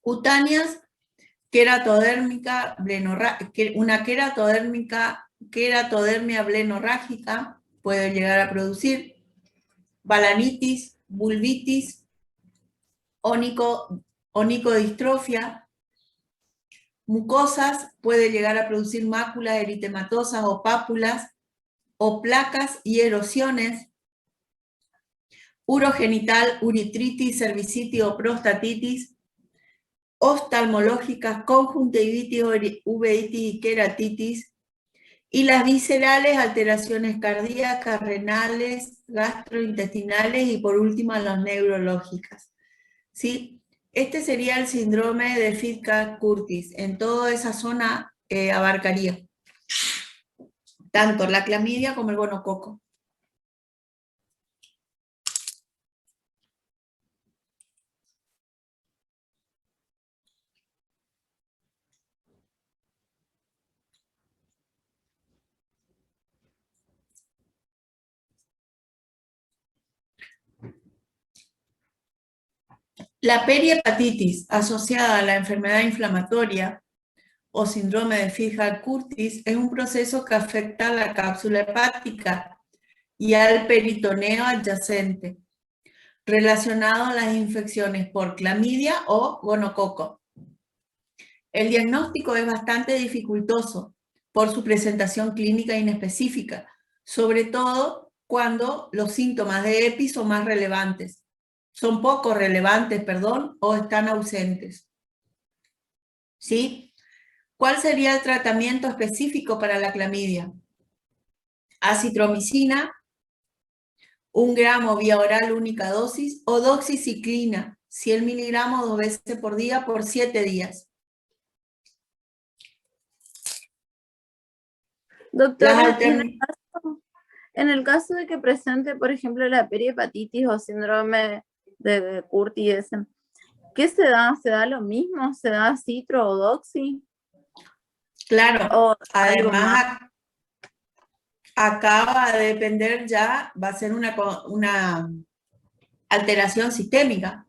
Cutáneas, queratodérmica, una queratodermia blenorrágica puede llegar a producir. Balanitis, vulvitis, onicodistrofia. Mucosas, puede llegar a producir máculas eritematosas o pápulas, o placas y erosiones. Urogenital, uretritis, cervicitis o prostatitis. Oftalmológicas, conjuntivitis, uveitis y queratitis. Y las viscerales, alteraciones cardíacas, renales, gastrointestinales y por último las neurológicas. ¿Sí? Este sería el síndrome de Fitzgerald-Curtis. En toda esa zona abarcaría tanto la clamidia como el gonococo. La perihepatitis asociada a la enfermedad inflamatoria o síndrome de Fitzgerald-Curtis es un proceso que afecta a la cápsula hepática y al peritoneo adyacente, relacionado a las infecciones por clamidia o gonococo. El diagnóstico es bastante dificultoso por su presentación clínica inespecífica, sobre todo cuando los síntomas de EPI son más relevantes. Son poco relevantes, perdón, o están ausentes. ¿Sí? ¿Cuál sería el tratamiento específico para la clamidia? Acitromicina, 1 gramo vía oral única dosis, o doxiciclina, 100 miligramos 2 veces por día por 7 días. Doctora, en el caso de que presente, por ejemplo, la perihepatitis o síndrome de Curtis, ¿qué se da? ¿Se da lo mismo? ¿Se da citro o doxi? Claro, ¿O algo además más? acá va a depender ya, va a ser una alteración sistémica.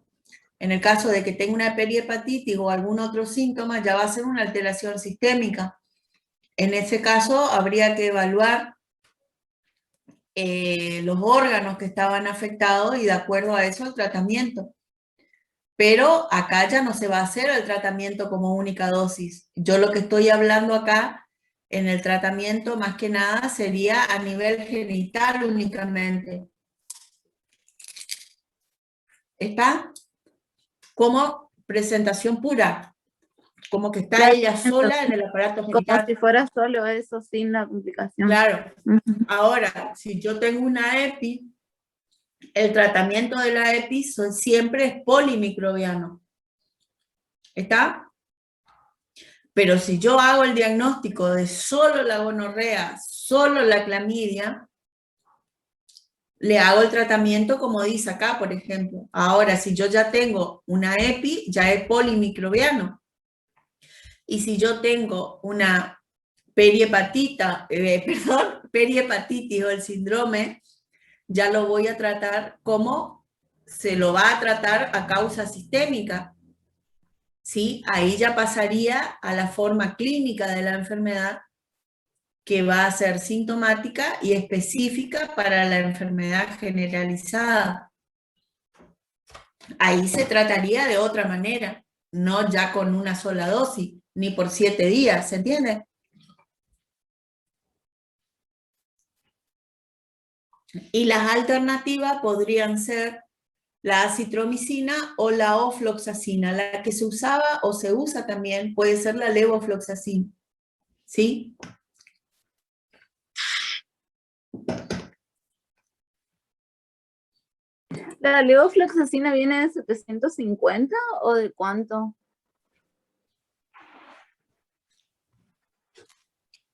En el caso de que tenga una perihepatitis o algún otro síntoma, ya va a ser una alteración sistémica. En ese caso, habría que evaluar los órganos que estaban afectados y de acuerdo a eso el tratamiento. Pero acá ya no se va a hacer el tratamiento como única dosis. Yo lo que estoy hablando acá en el tratamiento más que nada sería a nivel genital únicamente. ¿Está? Como presentación pura, como que está Claro, ella sola en el aparato como genital. si fuera solo eso, sin la complicación. Claro. Ujú. Ahora, si yo tengo una EPI, el tratamiento de la EPI siempre es polimicrobiano. ¿Está? Pero si yo hago el diagnóstico de solo la gonorrea, solo la clamidia, le hago el tratamiento como dice acá, por ejemplo. Ahora, si yo ya tengo una EPI, ya es polimicrobiano. Y si yo tengo una perihepatitis o el síndrome, ya lo voy a tratar como se lo va a tratar a causa sistémica. ¿Sí? Ahí ya pasaría a la forma clínica de la enfermedad, que va a ser sintomática y específica para la enfermedad generalizada. Ahí se trataría de otra manera, no ya con una sola dosis, ni por 7 días, ¿se entiende? Y las alternativas podrían ser la acitromicina o la ofloxacina. La que se usaba o se usa también puede ser la levofloxacina. ¿Sí? ¿La levofloxacina viene de 750 o de cuánto?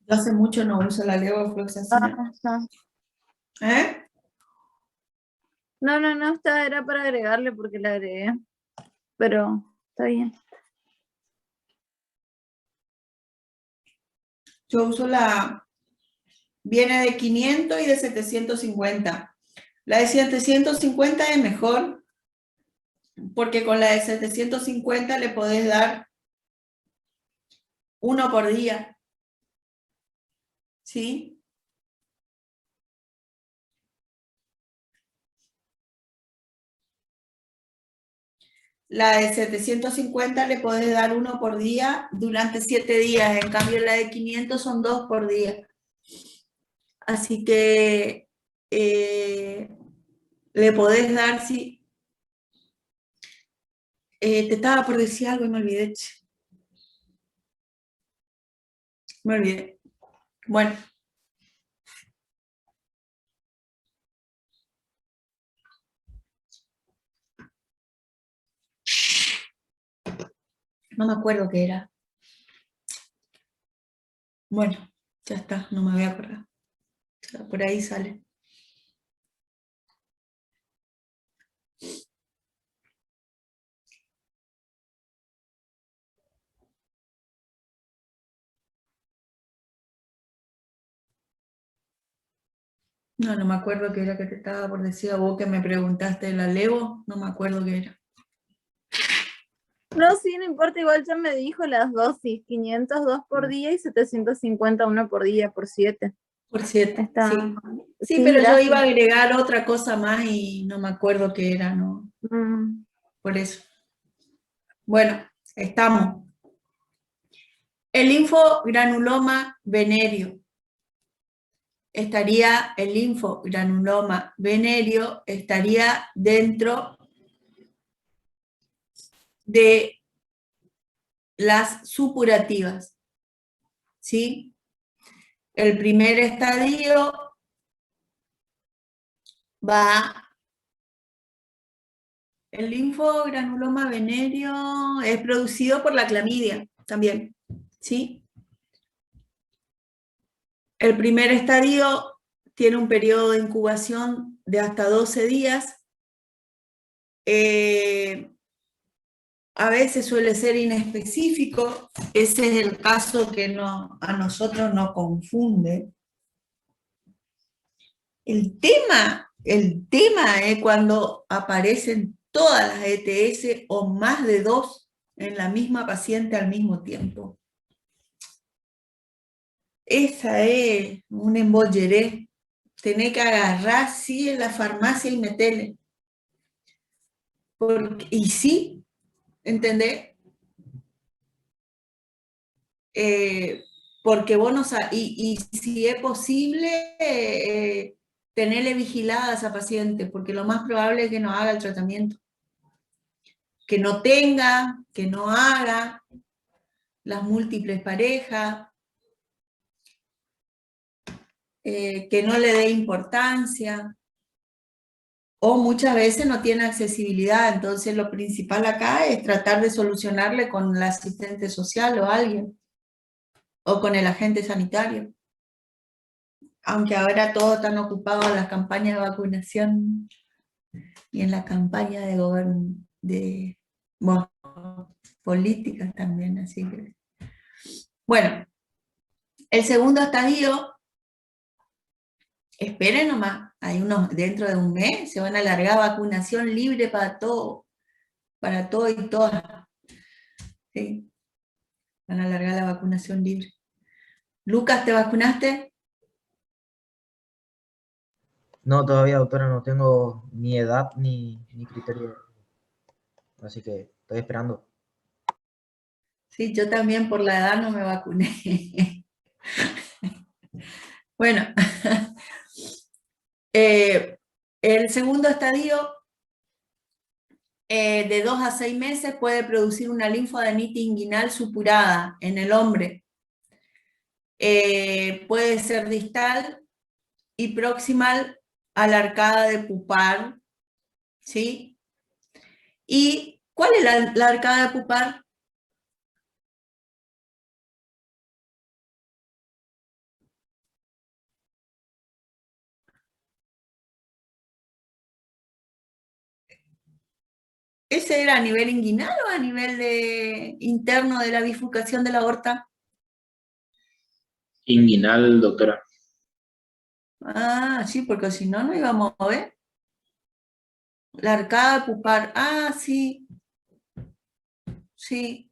Yo hace mucho no uso la levofloxacina. ¿Eh? No, esta era para agregarle porque la agregué, pero está bien. Yo uso viene de 500 y de 750. La de 750 es mejor, porque con la de 750 le podés dar 1 por día. ¿Sí? La de 750 le podés dar 1 por día durante 7 días. En cambio, la de 500 son 2 por día. Así que le podés dar, si... te estaba por decir algo y me olvidé. Me olvidé. Bueno, No me acuerdo qué era. Bueno, ya está, no me voy a acordar. Por ahí sale. No, no me acuerdo qué era que te estaba por decir a vos que me preguntaste el alevo, no me acuerdo qué era. No, sí, no importa, igual ya me dijo las dosis, 502 por día y 751 por día, por 7. Por 7, Está, sí. Sí, sí, pero yo gracias. iba a agregar otra cosa más y no me acuerdo qué era, ¿no? Mm, Por eso. Bueno, estamos. El linfogranuloma venéreo. El linfogranuloma venéreo estaría dentro de las supurativas, ¿sí? El primer estadio el linfogranuloma venéreo es producido por la clamidia también, ¿sí? El primer estadio tiene un periodo de incubación de hasta 12 días. A veces suele ser inespecífico. Ese es el caso que a nosotros nos confunde. El tema es cuando aparecen todas las ETS o más de 2 en la misma paciente al mismo tiempo. Esa es un embolleré. Tenés que agarrar sí en la farmacia y meterle. Y sí, ¿entendés? Porque vos no sabés, y si es posible, tenerle vigilada a esa paciente, porque lo más probable es que no haga el tratamiento. Que no tenga, que no haga las múltiples parejas, que no le dé importancia, o muchas veces no tiene accesibilidad. Entonces lo principal acá es tratar de solucionarle con la asistente social o alguien, o con el agente sanitario. Aunque ahora todos están ocupados en las campañas de vacunación y en la campaña de bueno, políticas también, así que... Bueno, el segundo estadio, esperen nomás, hay unos, dentro de un mes se van a alargar vacunación libre para todo y todas. ¿Sí? Van a alargar la vacunación libre. Lucas, ¿te vacunaste? No, todavía, doctora, no tengo ni edad ni criterio. Así que estoy esperando. Sí, yo también por la edad no me vacuné. Bueno, el segundo estadio de 2 a 6 meses puede producir una linfadenitis inguinal supurada en el hombre. Puede ser distal y proximal a la arcada de pupar, ¿sí? ¿Y cuál es la arcada de pupar? ¿Ese era a nivel inguinal o a nivel interno de la bifurcación de la aorta? Inguinal, doctora. Ah, sí, porque si no, no íbamos a ver. La arcada de pupar. Ah, sí. Sí.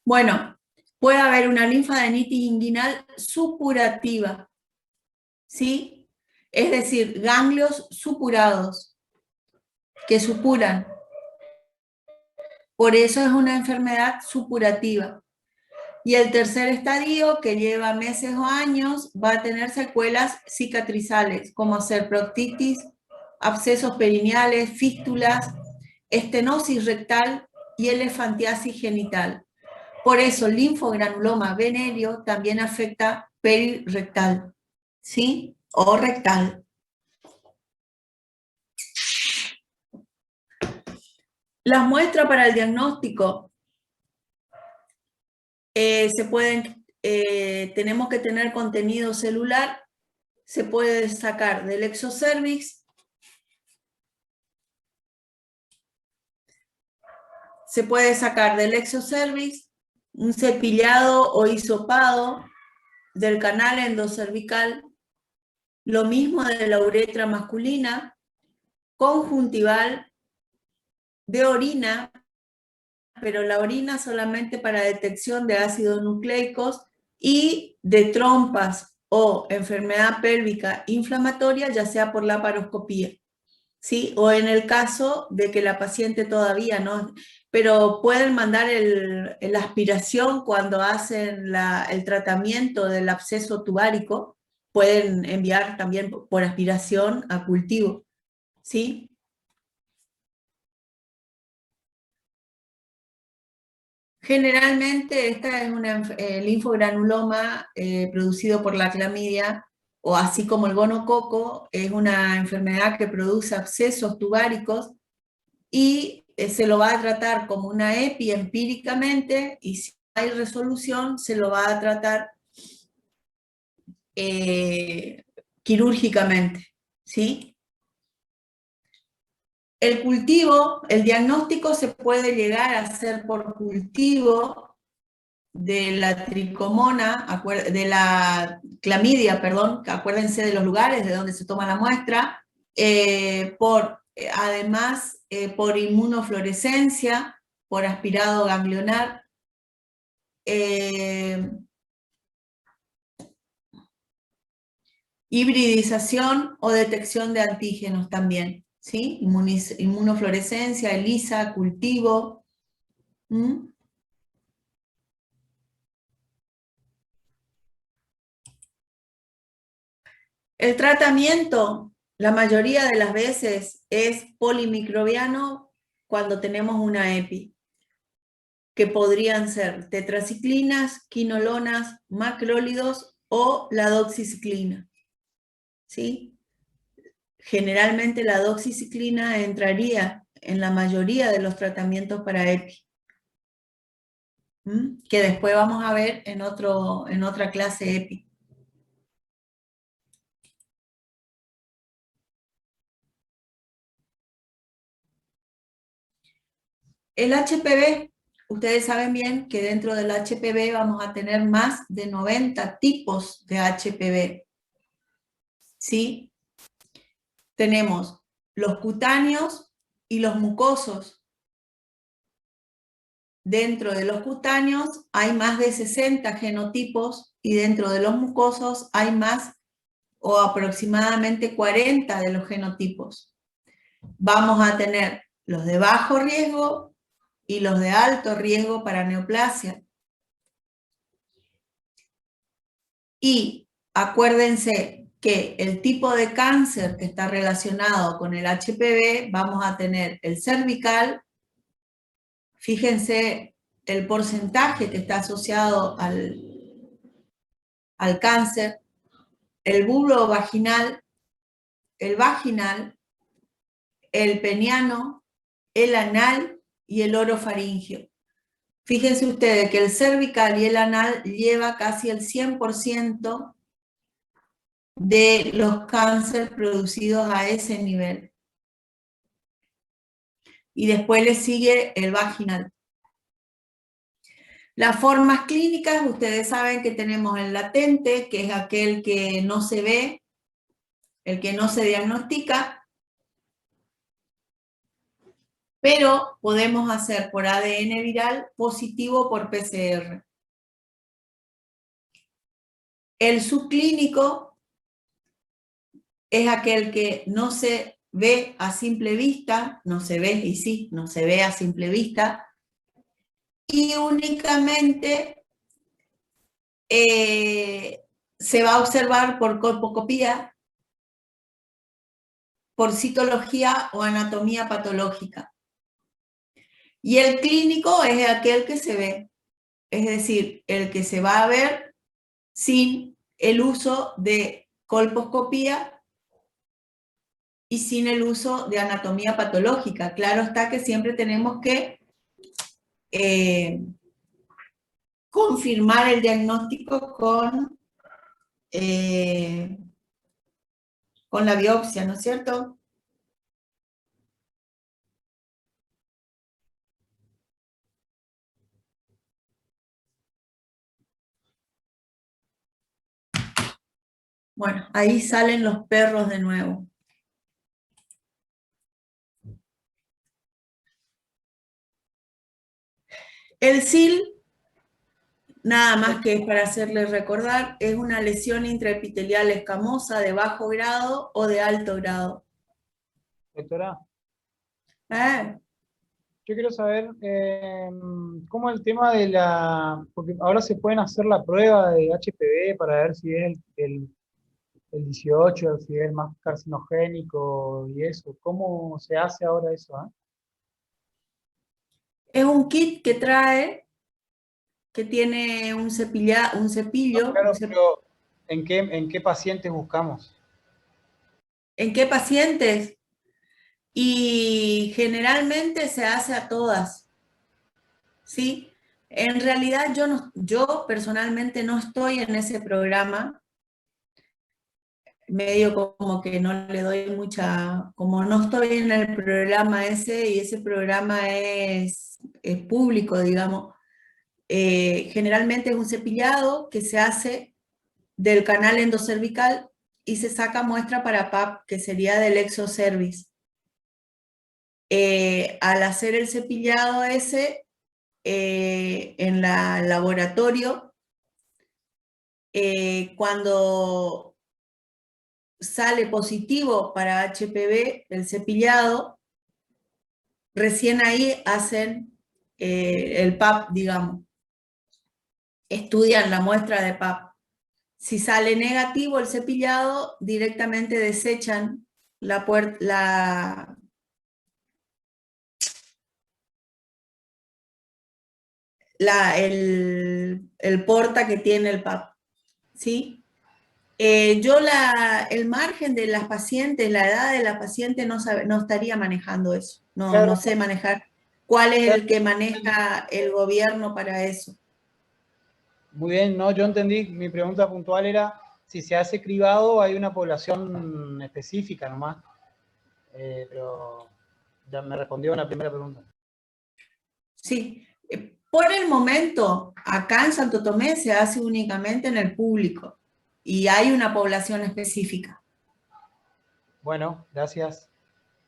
Bueno, puede haber una linfadenitis inguinal supurativa, ¿sí? Es decir, ganglios supurados, que supuran. Por eso es una enfermedad supurativa. Y el tercer estadio, que lleva meses o años, va a tener secuelas cicatrizales, como ser proctitis, abscesos perineales, fístulas, estenosis rectal y elefantiasis genital. Por eso el linfogranuloma venéreo también afecta perirectal, ¿sí? O rectal. Las muestras para el diagnóstico tenemos que tener contenido celular, se puede sacar del exocervix, un cepillado o hisopado del canal endocervical, lo mismo de la uretra masculina, conjuntival, de orina, pero la orina solamente para detección de ácidos nucleicos, y de trompas o enfermedad pélvica inflamatoria, ya sea por laparoscopía, ¿sí? O en el caso de que la paciente todavía no, pero pueden mandar la aspiración cuando hacen el tratamiento del absceso tubárico, pueden enviar también por aspiración a cultivo, ¿sí? Generalmente esta es el linfogranuloma producido por la clamidia, o así como el gonococo, es una enfermedad que produce abscesos tubáricos, y se lo va a tratar como una EPI empíricamente, y si hay resolución se lo va a tratar quirúrgicamente, ¿sí? El cultivo, el diagnóstico se puede llegar a hacer por cultivo de la tricomona, de la clamidia, perdón, acuérdense de los lugares de donde se toma la muestra, además por inmunofluorescencia, por aspirado ganglionar, hibridización o detección de antígenos también, ¿sí? Inmunofluorescencia, ELISA, cultivo. El tratamiento, la mayoría de las veces, es polimicrobiano cuando tenemos una EPI, que podrían ser tetraciclinas, quinolonas, macrólidos o la doxiciclina, ¿sí? Generalmente la doxiciclina entraría en la mayoría de los tratamientos para EPI, que después vamos a ver en otra clase EPI. El HPV, ustedes saben bien que dentro del HPV vamos a tener más de 90 tipos de HPV, ¿sí? Tenemos los cutáneos y los mucosos. Dentro de los cutáneos hay más de 60 genotipos, y dentro de los mucosos hay más o aproximadamente 40 de los genotipos. Vamos a tener los de bajo riesgo y los de alto riesgo para neoplasia. Y acuérdense que el tipo de cáncer que está relacionado con el HPV, vamos a tener el cervical, fíjense el porcentaje que está asociado al cáncer, el vulvovaginal, el vaginal, el peniano, el anal y el orofaringio. Fíjense ustedes que el cervical y el anal lleva casi el 100% de los cánceres producidos a ese nivel. Y después le sigue el vaginal. Las formas clínicas, ustedes saben que tenemos el latente, que es aquel que no se ve, el que no se diagnostica, pero podemos hacer por ADN viral positivo por PCR. El subclínico es aquel que no se ve a simple vista, no se ve, y sí, no se ve a simple vista, y únicamente se va a observar por colposcopía, por citología o anatomía patológica. Y el clínico es aquel que se ve, es decir, el que se va a ver sin el uso de colposcopía y sin el uso de anatomía patológica. Claro está que siempre tenemos que confirmar el diagnóstico con la biopsia, ¿no es cierto? Bueno, ahí salen los perros de nuevo. El SIL, nada más que es para hacerles recordar, es una lesión intraepitelial escamosa de bajo grado o de alto grado. Doctora, ¿Eh? yo quiero saber cómo el tema de porque ahora se pueden hacer la prueba de HPV para ver si es el 18, si es el más carcinogénico y eso. ¿Cómo se hace ahora eso? Es un kit que trae, que tiene un cepillo. Claro, pero ¿en qué pacientes buscamos? ¿En qué pacientes? Y generalmente se hace a todas, ¿sí? En realidad yo personalmente no estoy en ese programa, medio como que no le doy mucha, como no estoy en el programa ese y ese programa es público, digamos. Generalmente es un cepillado que se hace del canal endocervical y se saca muestra para PAP, que sería del exocervix. Al hacer el cepillado ese en el laboratorio, cuando sale positivo para HPV el cepillado, recién ahí hacen el PAP, digamos. Estudian la muestra de PAP. Si sale negativo el cepillado, directamente desechan el porta que tiene el PAP, ¿sí? El margen de las pacientes, la edad de la paciente, no estaría manejando eso. Claro. No sé manejar cuál es el que maneja el gobierno para eso. Muy bien, no, yo entendí, mi pregunta puntual era si se hace cribado hay una población específica nomás, pero ya me respondió una primera pregunta. Sí, por el momento, acá en Santo Tomé se hace únicamente en el público y hay una población específica. Bueno, gracias.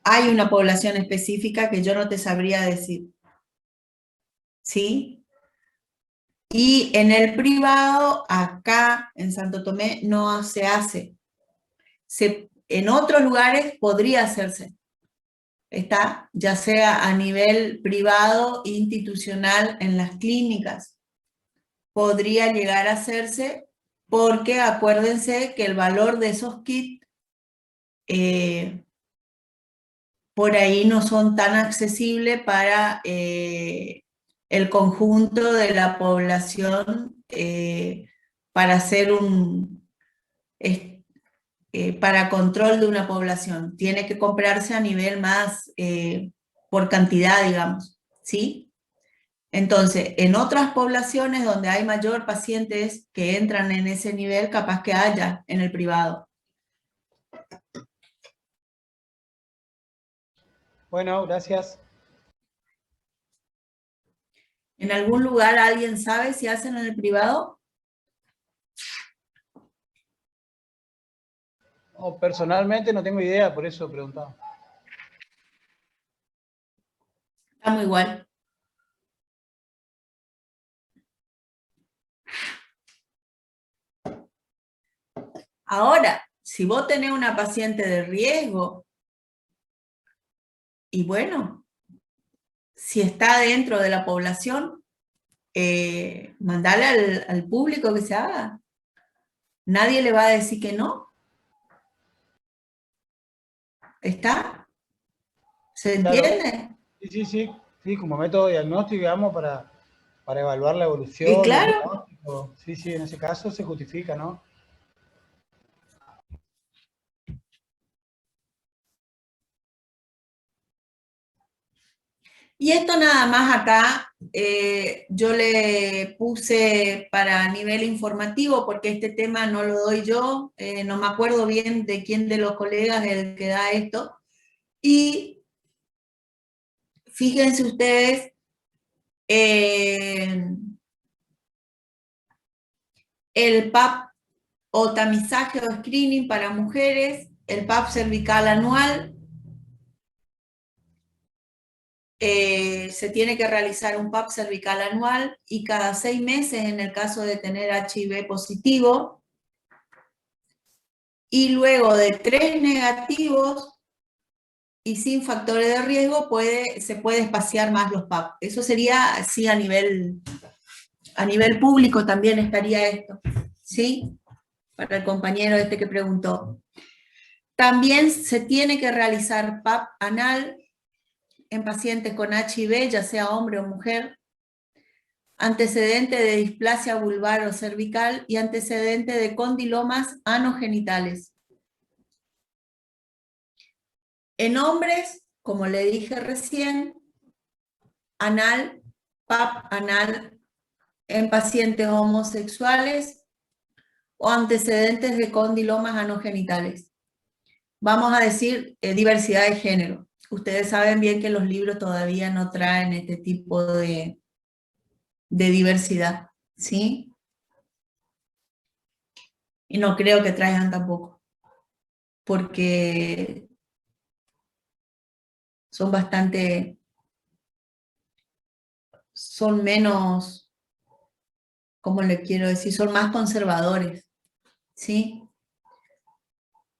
Hay una población específica que yo no te sabría decir. ¿Sí? Y en el privado, acá en Santo Tomé, no se hace. En otros lugares podría hacerse. Está, ya sea a nivel privado, institucional, en las clínicas. Podría llegar a hacerse porque acuérdense que el valor de esos kits por ahí no son tan accesibles para el conjunto de la población para hacer para control de una población. Tiene que comprarse a nivel más por cantidad, digamos, ¿sí? Entonces, en otras poblaciones donde hay mayor pacientes que entran en ese nivel, capaz que haya en el privado. Bueno, gracias. ¿En algún lugar alguien sabe si hacen en el privado? No, personalmente no tengo idea, por eso preguntaba. Estamos igual. Ahora, si vos tenés una paciente de riesgo, y bueno, si está dentro de la población, mandale al público que se haga. Nadie le va a decir que no. ¿Está? ¿Se entiende? Claro. Sí, como método diagnóstico, digamos, para evaluar la evolución. Y claro. Sí, en ese caso se justifica, ¿no? Y esto nada más acá, yo le puse para nivel informativo, porque este tema no lo doy yo, no me acuerdo bien de quién de los colegas es el que da esto. Y fíjense ustedes, el PAP o tamizaje o screening para mujeres, el PAP cervical anual, se tiene que realizar un PAP cervical anual y cada 6 meses en el caso de tener HIV positivo, y luego de 3 negativos y sin factores de riesgo se puede espaciar más los PAP. Eso sería así a nivel público también estaría esto, ¿sí? Para el compañero este que preguntó. También se tiene que realizar PAP anal en pacientes con HIV, ya sea hombre o mujer, antecedente de displasia vulvar o cervical y antecedente de condilomas anogenitales. En hombres, como le dije recién, anal, PAP anal en pacientes homosexuales o antecedentes de condilomas anogenitales. Vamos a decir diversidad de género. Ustedes saben bien que los libros todavía no traen este tipo de diversidad, ¿sí? Y no creo que traigan tampoco, porque son menos, ¿cómo le quiero decir? Son más conservadores, ¿sí?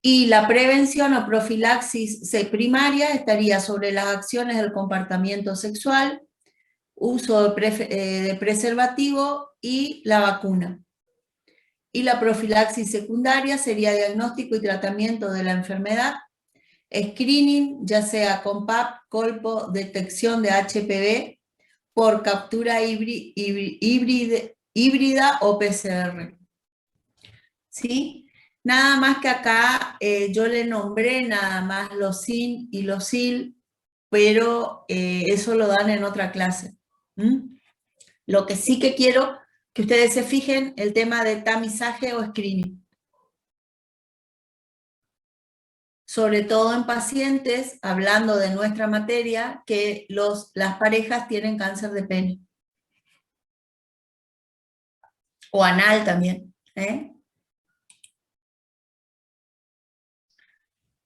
Y la prevención o profilaxis primaria estaría sobre las acciones del comportamiento sexual, uso de preservativo y la vacuna. Y la profilaxis secundaria sería diagnóstico y tratamiento de la enfermedad, screening, ya sea con PAP, colpo, detección de HPV por captura híbrida o PCR. ¿Sí? Nada más que acá yo le nombré nada más los SIN y los SIL, pero eso lo dan en otra clase. Lo que sí que quiero que ustedes se fijen, el tema de tamizaje o screening. Sobre todo en pacientes, hablando de nuestra materia, que las parejas tienen cáncer de pene. O anal también.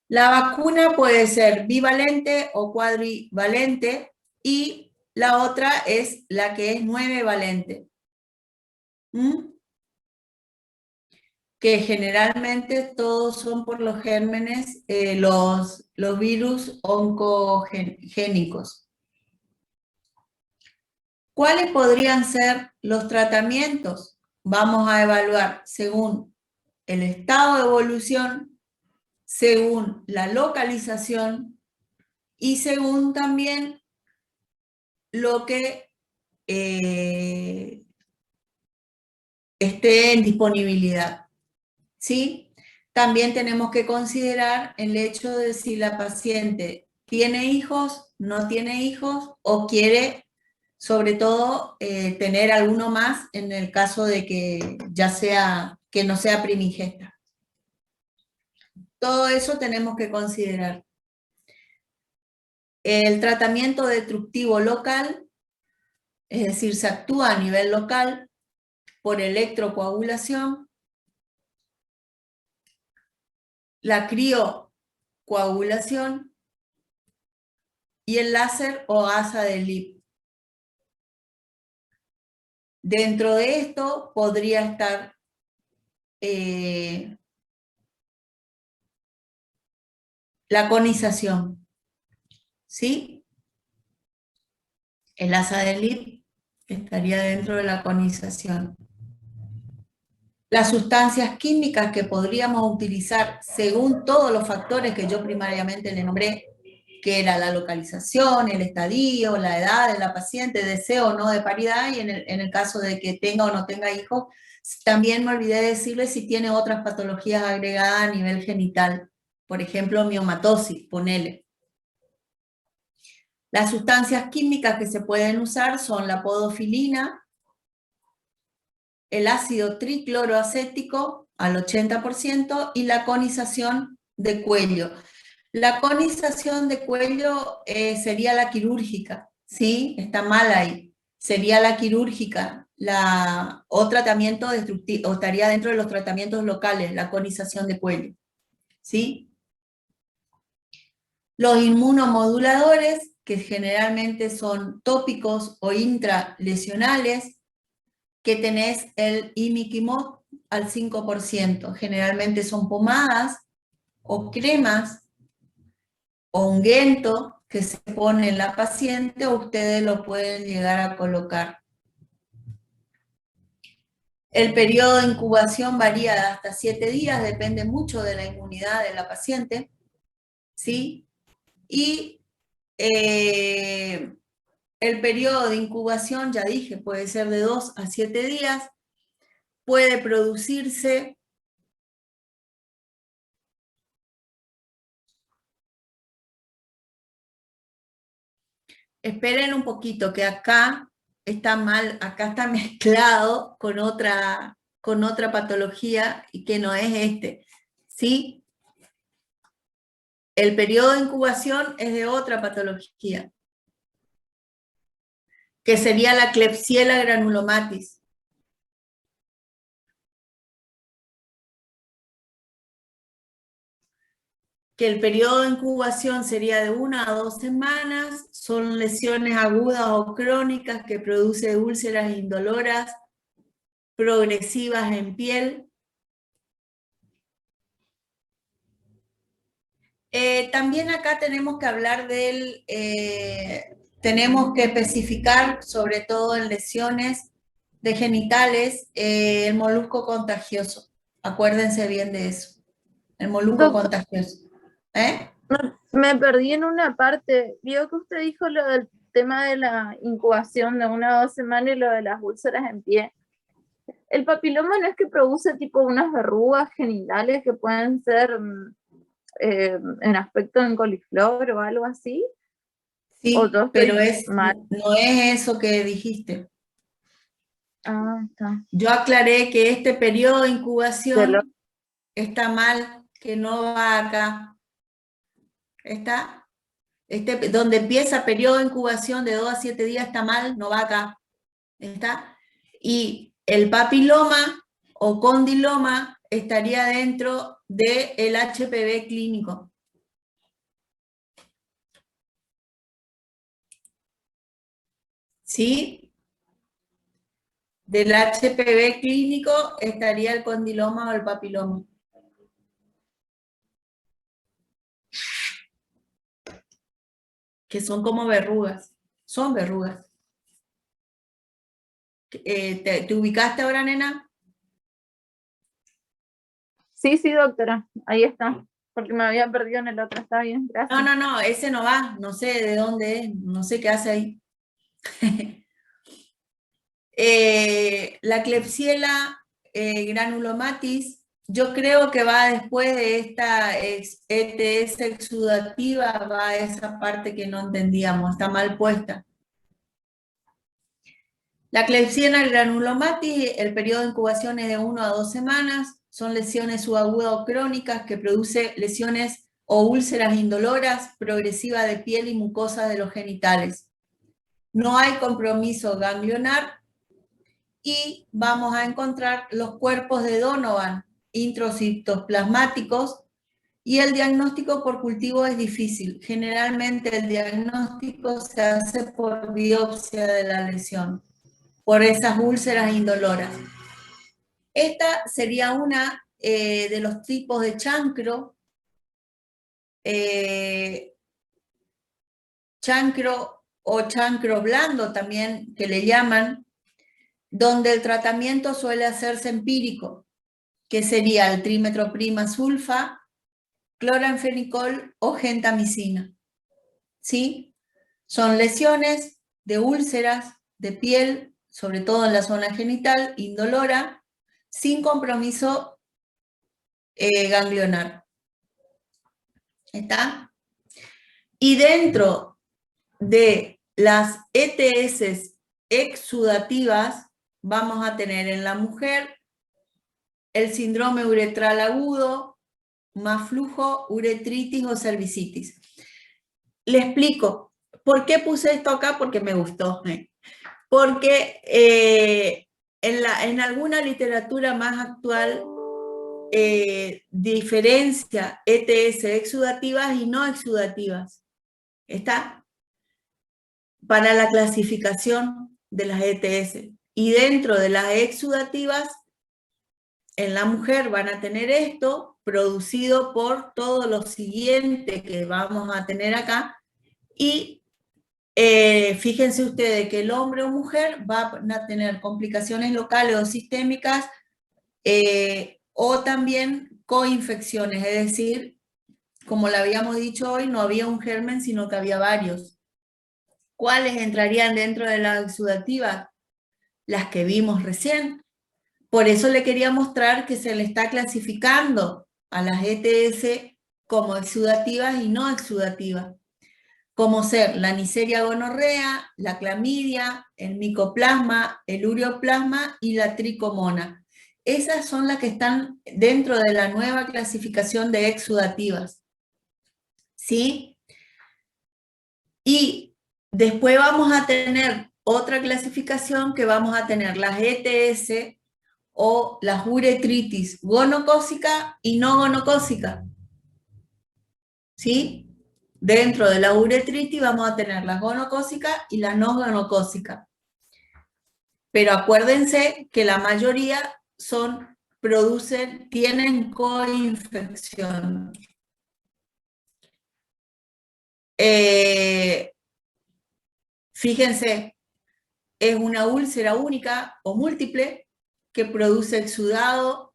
La vacuna puede ser bivalente o cuadrivalente, y la otra es la que es 9-valente. Que generalmente todos son por los gérmenes, los virus oncogénicos. ¿Cuáles podrían ser los tratamientos? Vamos a evaluar según el estado de evolución, según la localización y según también lo que esté en disponibilidad, ¿sí? También tenemos que considerar el hecho de si la paciente tiene hijos, no tiene hijos o quiere, sobre todo, tener alguno más en el caso de que que no sea primigesta. Todo eso tenemos que considerar. El tratamiento destructivo local, es decir, se actúa a nivel local por electrocoagulación, la criocoagulación y el láser o asa de Lipp. Dentro de esto podría estar la conización, ¿sí? El asa de Lipp estaría dentro de la conización. Las sustancias químicas que podríamos utilizar según todos los factores que yo primariamente le nombré, que era la localización, el estadio, la edad de la paciente, deseo o no de paridad, y en el caso de que tenga o no tenga hijos, también me olvidé de decirle si tiene otras patologías agregadas a nivel genital, por ejemplo, miomatosis, ponele. Las sustancias químicas que se pueden usar son la podofilina, el ácido tricloroacético al 80% y la conización de cuello. La conización de cuello sería la quirúrgica, ¿sí? Está mal ahí. Sería la quirúrgica, o tratamiento destructivo, o estaría dentro de los tratamientos locales, la conización de cuello, ¿sí? Los inmunomoduladores, que generalmente son tópicos o intralesionales, que tenés el imiquimod al 5%. Generalmente son pomadas o cremas o unguento que se pone en la paciente o ustedes lo pueden llegar a colocar. El periodo de incubación varía de hasta 7 días, depende mucho de la inmunidad de la paciente, ¿sí? Y el periodo de incubación, ya dije, puede ser de 2 a 7 días, puede producirse esperen un poquito, que acá está mal, acá está mezclado con otra patología y que no es este, ¿sí? El periodo de incubación es de otra patología, que sería la Klebsiella granulomatis. Que el periodo de incubación sería de 1 a 2 semanas, son lesiones agudas o crónicas que producen úlceras indoloras, progresivas en piel. También acá tenemos que hablar tenemos que especificar, sobre todo en lesiones de genitales, el molusco contagioso. Acuérdense bien de eso, el molusco contagioso. Me perdí en una parte. Vio que usted dijo lo del tema de la incubación de 1 a 2 semanas y lo de las úlceras en pie. El papiloma no es que produce tipo unas verrugas genitales que pueden ser en aspecto en coliflor o algo así. Sí, ¿O pero no es eso que dijiste. Ah, está. Yo aclaré que este periodo de incubación está mal, que no va acá. ¿Está? Donde empieza periodo de incubación de 2 a 7 días está mal, no va acá. ¿Está? Y el papiloma o condiloma estaría dentro del HPV clínico. ¿Sí? Del HPV clínico estaría el condiloma o el papiloma. Que son como verrugas. Son verrugas. ¿Te ubicaste ahora, nena? Sí, doctora. Ahí está. Porque me había perdido en el otro. Está bien, gracias. No, ese no va. No sé de dónde es. No sé qué hace ahí. La Klebsiella granulomatis, yo creo que va después de esta ETS exudativa, va a esa parte que no entendíamos, está mal puesta. La Klebsiella granulomatis, el periodo de incubación es de 1 a 2 semanas, son lesiones subagudas o crónicas que produce lesiones o úlceras indoloras, progresivas de piel y mucosa de los genitales. No hay compromiso ganglionar, y vamos a encontrar los cuerpos de Donovan introcitoplasmáticos y el diagnóstico por cultivo es difícil. Generalmente el diagnóstico se hace por biopsia de la lesión, por esas úlceras indoloras. Esta sería una de los tipos de chancro, chancro o chancro blando también, que le llaman, donde el tratamiento suele hacerse empírico, que sería el trimetroprima sulfa, cloranfenicol o gentamicina. ¿Sí? Son lesiones de úlceras de piel, sobre todo en la zona genital, indolora, sin compromiso ganglionar. ¿Está? Y dentro de las ETS exudativas, vamos a tener en la mujer el síndrome uretral agudo, más flujo, uretritis o cervicitis. Le explico. ¿Por qué puse esto acá? Porque me gustó. Porque en alguna literatura más actual diferencia ETS exudativas y no exudativas. ¿Está? Para la clasificación de las ETS. Y dentro de las exudativas, en la mujer van a tener esto producido por todo lo siguiente que vamos a tener acá. Y fíjense ustedes que el hombre o mujer van a tener complicaciones locales o sistémicas o también coinfecciones, es decir, como le habíamos dicho hoy, no había un germen, sino que había varios. ¿Cuáles entrarían dentro de la exudativa? Las que vimos recién. Por eso le quería mostrar que se le está clasificando a las ETS como exudativas y no exudativas, como ser la Neisseria gonorrea, la clamidia, el micoplasma, el ureoplasma y la tricomona. Esas son las que están dentro de la nueva clasificación de exudativas. ¿Sí? Y después vamos a tener otra clasificación que vamos a tener las ETS o las uretritis gonocócica y no gonocócica. ¿Sí? Dentro de la uretritis vamos a tener las gonocócicas y las no gonocócicas. Pero acuérdense que la mayoría tienen coinfección. Fíjense, es una úlcera única o múltiple que produce exudado.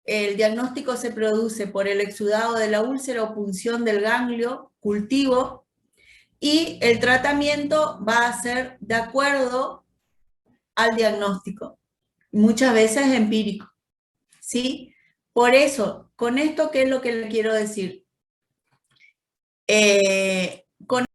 El diagnóstico se produce por el exudado de la úlcera o punción del ganglio, cultivo, y el tratamiento va a ser de acuerdo al diagnóstico, muchas veces empírico, ¿sí? Por eso, con esto, ¿qué es lo que le quiero decir? Con